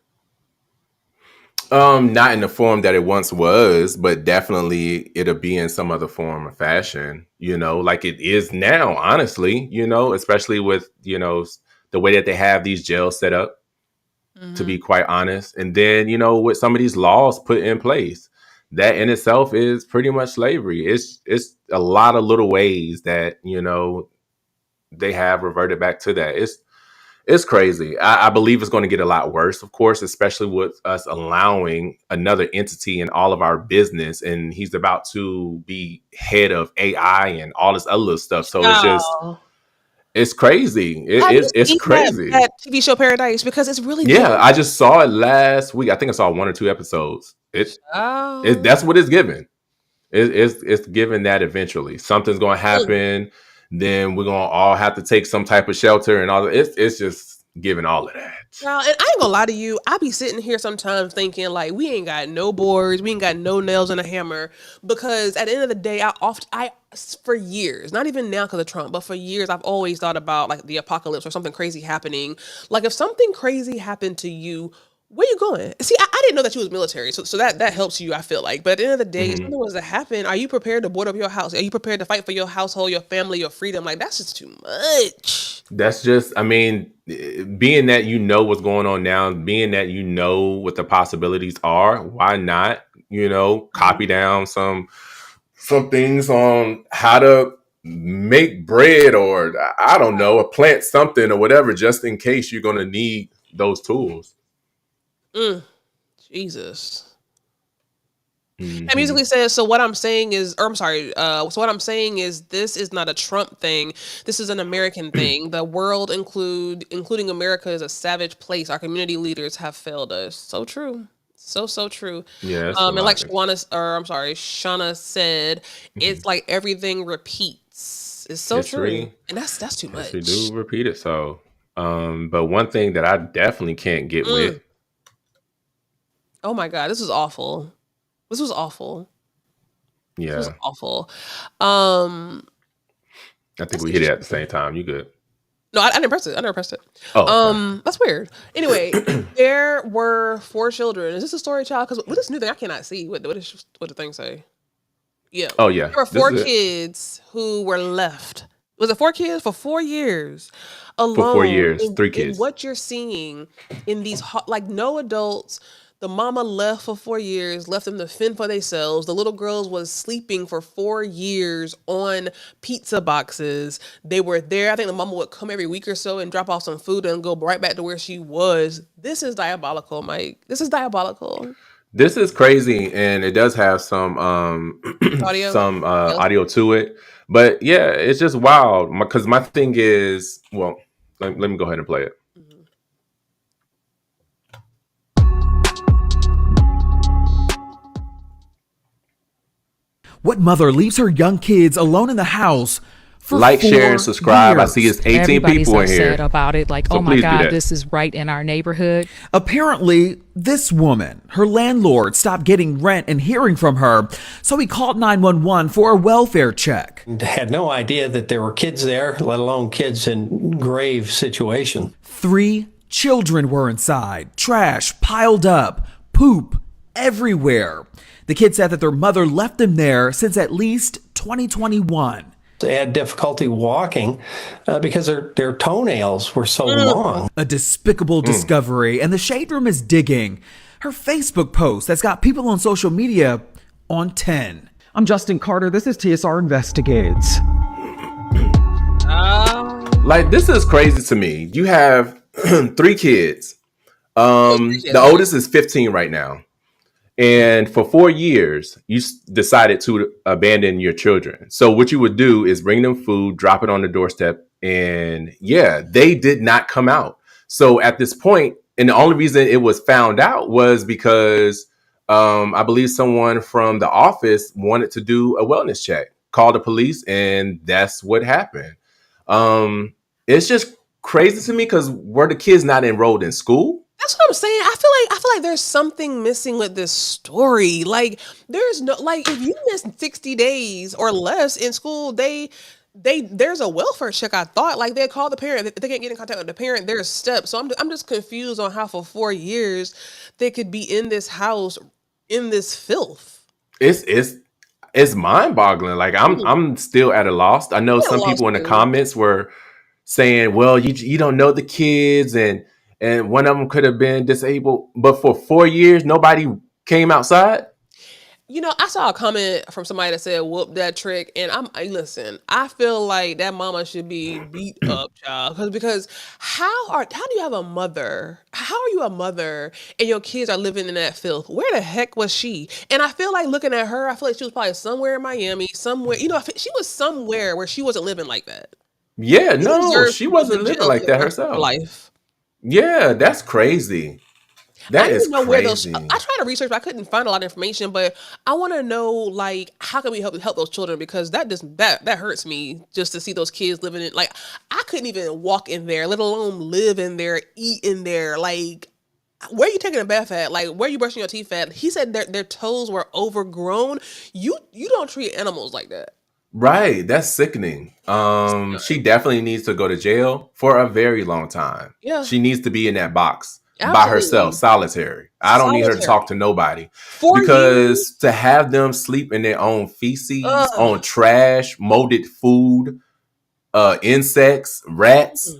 Not in the form that it once was, but definitely it'll be in some other form or fashion, like it is now, honestly, especially with, the way that they have these jails set up, to be quite honest. And then, with some of these laws put in place. that in itself is pretty much slavery. It's a lot of little ways that, they have reverted back to that. It's crazy. I believe it's going to get a lot worse, of course, especially with us allowing another entity in all of our business. And he's about to be head of AI and all this other stuff. So it's crazy. It's crazy. That TV show Paradise, because it's really good. I just saw it last week. I think I saw 1 or 2 episodes. That's what it's given. It's given that eventually something's going to happen. Then we're gonna all have to take some type of shelter and all. It's just giving all of that. Well, and I ain't gonna lie to you. I be sitting here sometimes thinking like we ain't got no boards, we ain't got no nails and a hammer. Because at the end of the day, I for years, not even now because of Trump, but for years, I've always thought about like the apocalypse or something crazy happening. Like if something crazy happened to you, where you going? See, I didn't know that you was military, so that helps you, I feel like. But at the end of the day, if something was to happen, are you prepared to board up your house? Are you prepared to fight for your household, your family, your freedom? Like, that's just too much. That's just, being that you know what's going on now, being that you know what the possibilities are, why not, copy down some things on how to make bread or, I don't know, plant something or whatever, just in case you're going to need those tools. Jesus. And Musically says, so what I'm saying is, so what I'm saying is this is not a Trump thing. This is an American thing. The world, including America, is a savage place. Our community leaders have failed us. So true. So true. Yeah. And like Shauna said, it's like everything repeats. It's so true. And that's too much. We do repeat it. So, but one thing that I definitely can't get with. Oh my God, this was awful. This was awful. Yeah. This was awful. I think we hit it at the same time. You good? No, I didn't press it. I never pressed it. Oh, okay. That's weird. Anyway, there were 4 children. Is this a story, child? Because with this new thing, I cannot see. What the thing say? Yeah. Oh, yeah. There were 4 kids who were left. Was it 4 kids for 4 years? Alone. For 4 years, 3 kids. And what you're seeing in these, like no adults. The mama left for 4 years, left them to fend for themselves. The little girls was sleeping for 4 years on pizza boxes. They were there. I think the mama would come every week or so and drop off some food and go right back to where she was. This is diabolical, Mike. This is diabolical. This is crazy, and it does have some audio, audio to it. But yeah, it's just wild. Because my thing is, well, let me go ahead and play it. What mother leaves her young kids alone in the house for like, 4 share, and subscribe. years? I see it's 18 Everybody's people in here. upset about it. Like, So oh my please do God, that. this is right in our neighborhood. Apparently, this woman, her landlord, stopped getting rent and hearing from her, so he called 911 for a welfare check. Had no idea that there were kids there, let alone kids in grave situation. 3 children were inside, trash piled up, poop everywhere. The kids said that their mother left them there since at least 2021. They had difficulty walking because their toenails were so long. A despicable discovery, and the Shade Room is digging. Her Facebook post that's got people on social media on 10. I'm Justin Carter. This is TSR Investigates. Like, this is crazy to me. You have 3 kids. The oldest is 15 right now. And for 4 years, you decided to abandon your children. So what you would do is bring them food, drop it on the doorstep. And yeah, they did not come out. So at this point, and the only reason it was found out was because I believe someone from the office wanted to do a wellness check, called the police, and that's what happened. It's just crazy to me because were the kids not enrolled in school? That's what I'm saying. I feel like there's something missing with this story. Like there's no, like if you miss 60 days or less in school, there's a welfare check. I thought like they call the parent. If they can't get in contact with the parent, there's steps. So I'm just confused on how for 4 years they could be in this house in this filth. It's mind boggling. Like I'm still at a loss. I know some people in the comments were saying, well, you don't know the kids and one of them could have been disabled, but for 4 years, nobody came outside. I saw a comment from somebody that said, "Whoop that trick," and listen. I feel like that mama should be beat up, child, because how do you have a mother? How are you a mother and your kids are living in that filth? Where the heck was she? And I feel like looking at her, I feel like she was probably somewhere in Miami, somewhere. She was somewhere where she wasn't living like that. Yeah, She no, deserves she to go to wasn't living jail like for the that rest of her herself. life. Yeah, that's crazy. I That need is to know where those. crazy. I tried to research, but I couldn't find a lot of information. But I want to know, like, how can we help those children? Because that hurts me just to see those kids living in. Like, I couldn't even walk in there, let alone live in there, eat in there. Like, where are you taking a bath at? Like, where are you brushing your teeth at? He said their toes were overgrown. You don't treat animals like that. Right, that's sickening. She definitely needs to go to jail for a very long time. Yeah. She needs to be in that box by Absolutely. herself, solitary. I don't need her to Solitary. talk to nobody. 4 Because to have them sleep in their own feces, on trash, molded food, insects, rats.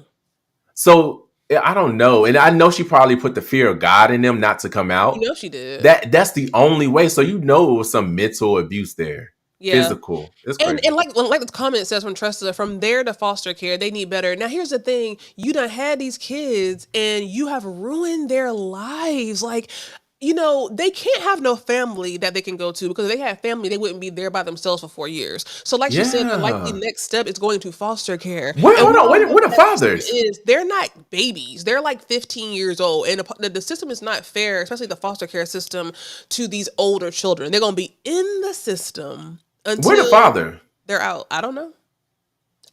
So I don't know. And I know she probably put the fear of God in them not to come out. You know she did. That's the only way. So it was some mental abuse there. Yeah. Physical. It's crazy. And like the comment says from Tressa, from there to foster care, they need better. Now here's the thing: you done had these kids, and you have ruined their lives. Like, they can't have no family that they can go to, because if they had family, they wouldn't be there by themselves for 4 years. So, like she said, the likely next step is going to foster care. Wait, hold on. What are fathers? They're not babies. They're like 15 years old, and the system is not fair, especially the foster care system, to these older children. They're gonna be in the system until Where the father? they're out. I don't know.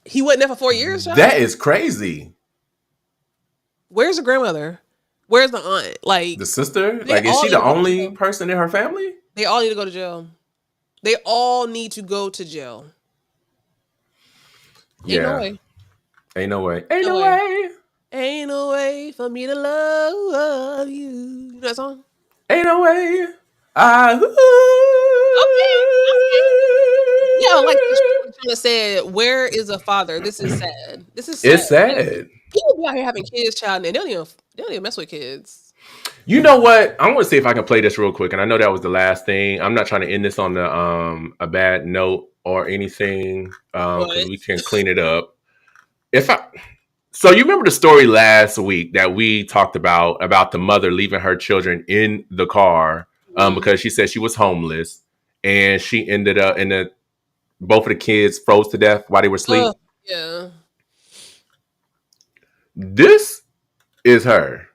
He wasn't there for 4 years. Child? That is crazy. Where's the grandmother? Where's the aunt? Like The sister? they Like, is all she need the to go to only jail. person in her family? They all need to go to jail. They all need to go to jail. Ain't no way. Ain't no way. Ain't no way. Ain't no way for me to love you. You know that song? Ain't no way. Yeah, like Shauna said, where is a father? This is sad. This is sad. It's sad. People be out here having kids, child, and they don't even mess with kids. You know what? I want to see if I can play this real quick. And I know that was the last thing. I'm not trying to end this on a bad note or anything. 'Cause we can clean it up. So you remember the story last week that we talked about the mother leaving her children in the car because she said she was homeless, and she ended up both of the kids froze to death while they were asleep. Yeah. This is her.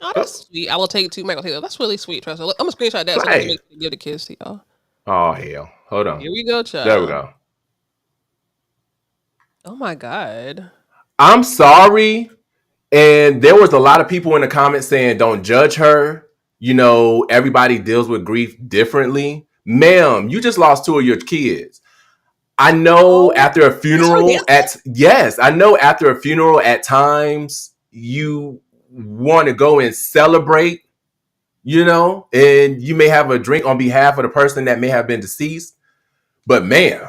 Oh, that's sweet. I will take it too. Michael, take that. That's really sweet, Tressa. I'm gonna screenshot that so I Right. can give the kids to y'all. Oh hell. Hold on. Here we go, child. There we go. Oh my God. I'm sorry. And there was a lot of people in the comments saying, don't judge her. Everybody deals with grief differently. Ma'am, you just lost 2 of your kids. I know after a funeral I know after a funeral at times you want to go and celebrate, and you may have a drink on behalf of the person that may have been deceased. But ma'am,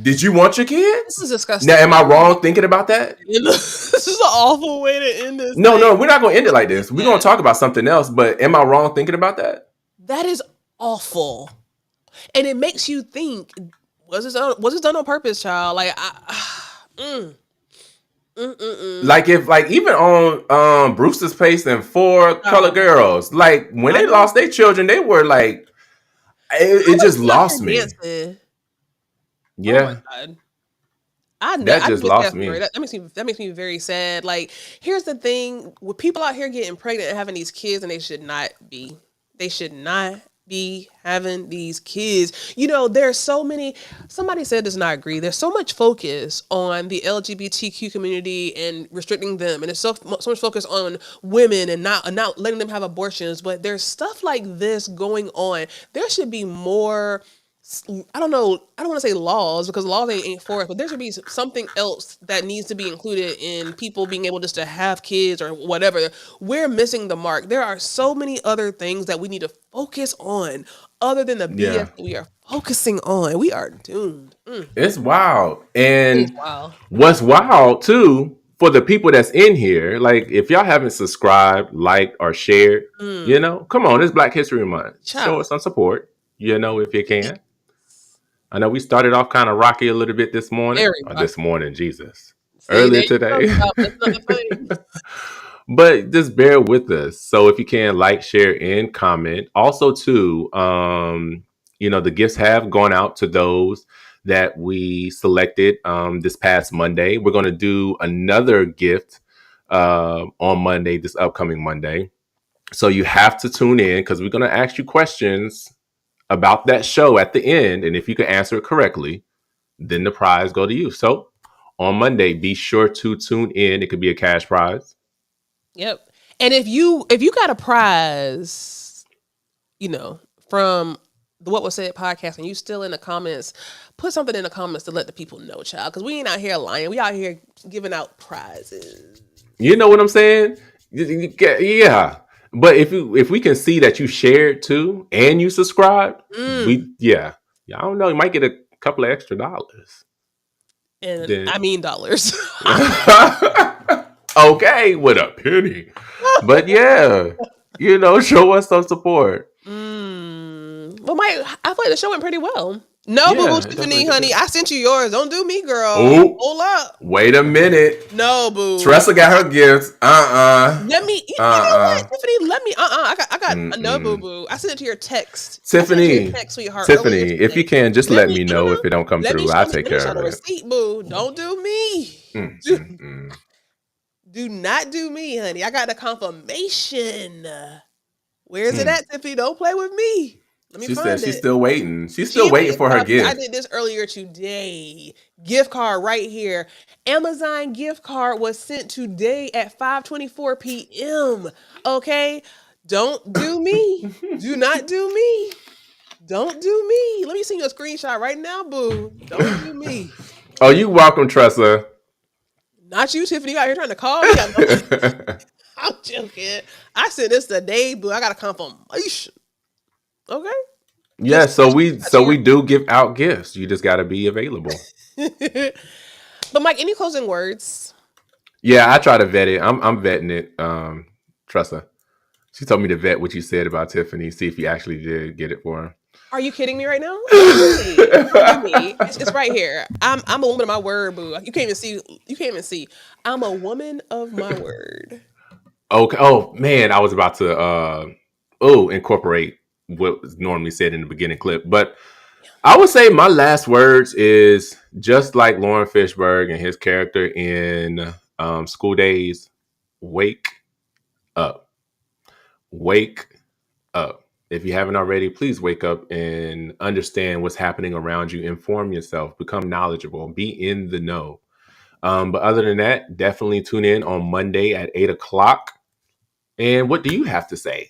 did you want your kids? This is disgusting. Now, am I wrong thinking about that? This is an awful way to end this. No, we're not going to end it like this. We're going to talk about something else. But am I wrong thinking about that? That is awful, and it makes you think: was this done on purpose, child? Like, Like even on Brewster's Pace and 4 Colored Girls, like when they lost their children, they were like, it just lost me. Yeah. Oh my God. That just lost me. That makes me very sad. Like, here's the thing: with people out here getting pregnant and having these kids, and they should not be having these kids. There's so many. Somebody said does not agree. There's so much focus on the LGBTQ community and restricting them, and there's so much focus on women and not letting them have abortions. But there's stuff like this going on. There should be more. I don't know. I don't want to say laws, because laws ain't for it, but there should be something else that needs to be included in people being able just to have kids or whatever. We're missing the mark. There are so many other things that we need to focus on other than the BS that we are focusing on. We are doomed. It's wild. And It's wild. what's wild too, for the people that's in here, like if y'all haven't subscribed, liked, or shared, you know, come on, it's Black History Month. Show us some support, you know, if you can. I know we started off kind of rocky a little bit this morning. This morning, Jesus. Earlier today. But just bear with us. So if you can, like, share, and comment. Also, too, you know, the gifts have gone out to those that we selected this past Monday. We're going to do another gift on Monday, this upcoming Monday. So you have to tune in because we're going to ask you questions about that show at the end. And if you can answer it correctly, then the prize go to you. So on Monday, be sure to tune in. It could be a cash prize. Yep. And if you got a prize, you know, from the What Was Said podcast and you still in the comments, put something in the comments to let the people know, child. Because we ain't out here lying. We out here giving out prizes. You know what I'm saying? Yeah. But if we can see that you shared too and you subscribed, I don't know, you might get a couple of extra dollars. And then, I mean dollars. Okay, with a penny. But yeah, you know, show us some support. Well, I feel like the show went pretty well. No, boo, Tiffany, honey, I sent you yours. Don't do me, girl. Ooh, hold up. Wait a minute. No, boo. Tressa got her gifts. Let me. You know what, Tiffany? Let me. I got no, boo, boo. I sent it to your text. Tiffany, sweetheart. Tiffany, if you can, just let me know if it don't come through. I'll take care of it. Receipt, boo. Don't do me. Do not do me, honey. I got the confirmation. Where's it at, Tiffany? Don't play with me. Let me she find said it. She's still waiting. She's still waiting for her gift. I did this earlier today. Gift card right here. Amazon gift card was sent today at 5:24 p.m. Okay? Don't do me. Do not do me. Don't do me. Let me send you a screenshot right now, boo. Don't do me. Oh, you welcome, Tressa. Not you, Tiffany. You out here trying to call me. I'm joking. I sent this today, boo. I got a confirmation. Okay. Yeah, so we do give out gifts. You just got to be available. But Mike, any closing words? Yeah, I try to vet it. I'm vetting it. Tressa, she told me to vet what you said about Tiffany. See if you actually did get it for her. Are you kidding me right now? It's right here. I'm a woman of my word, boo. You can't even see. I'm a woman of my word. Okay. Oh man, I was about to incorporate what was normally said in the beginning clip, but I would say my last words is just like Lauren Fishburne and his character in School Days. Wake up. Wake up. If you haven't already, please wake up and understand what's happening around you. Inform yourself, become knowledgeable, be in the know. But other than that, definitely tune in on Monday at 8:00. And what do you have to say,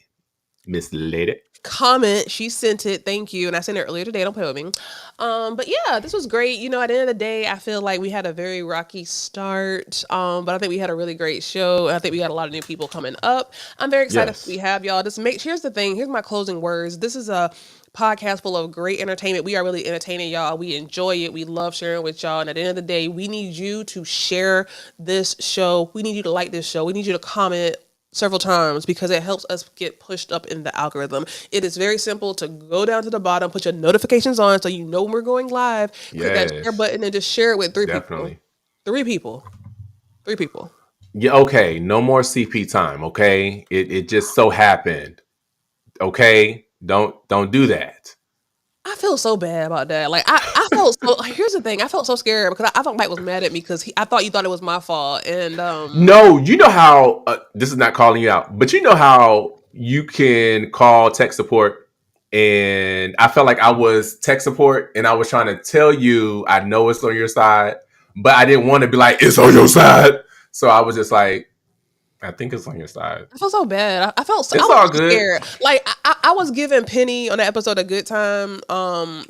Miss Lady? Comment. She sent it. Thank you. And I sent it earlier today. Don't play with me. But yeah, this was great. You know, at the end of the day, I feel like we had a very rocky start. But I think we had a really great show. I think we got a lot of new people coming up. I'm very excited we have y'all. Here's the thing. Here's my closing words. This is a podcast full of great entertainment. We are really entertaining y'all. We enjoy it. We love sharing with y'all. And at the end of the day, we need you to share this show. We need you to like this show. We need you to comment several times because it helps us get pushed up in the algorithm. It is very simple to go down to the bottom, put your notifications on so you know when we're going live, click that share button and just share it with three people. Yeah, okay. No more CP time, okay? It just so happened. Okay? Don't do that. I feel so bad about that. Like I felt so. Like, here's the thing. I felt so scared because I thought Mike was mad at me because I thought you thought it was my fault. And no, you know how this is not calling you out, but you know how you can call tech support, and I felt like I was tech support, and I was trying to tell you I know it's on your side, but I didn't want to be like it's on your side. So I was just like, I think it's on your side. I felt so bad. I felt so. It's I was all good. Scared. Like I was giving Penny on that episode a good time.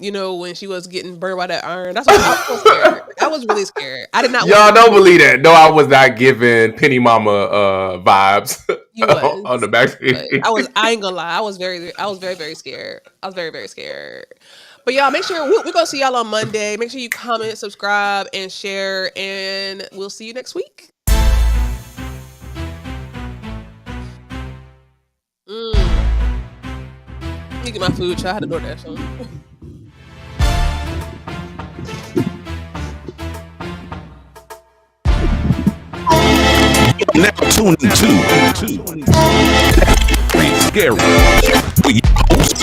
You know, when she was getting burned by that iron. That's what I was scared. I was really scared. I did not. Y'all don't believe that. No, I was not giving Penny Mama vibes on the back. I ain't gonna lie. I was very, very scared. I was very, very scared. But y'all, make sure we're gonna see y'all on Monday. Make sure you comment, subscribe, and share, and we'll see you next week. did get my food, child. I had to DoorDash on. Now tune into Scary. We host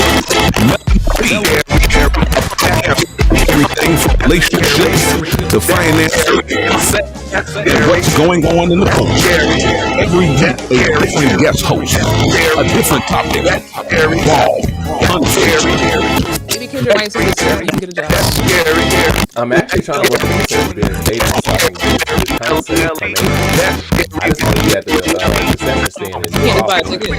everything from relationships to finance and what's going on in the culture. Every week, a different guest host, a different topic. Raw, unfiltered. Maybe Kendra might say this year, you can get a job. I'm actually trying to work on this dating so I can get the concept. I just want to be at the reception stand and Can't buy a ticket.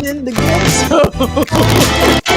in the ghetto.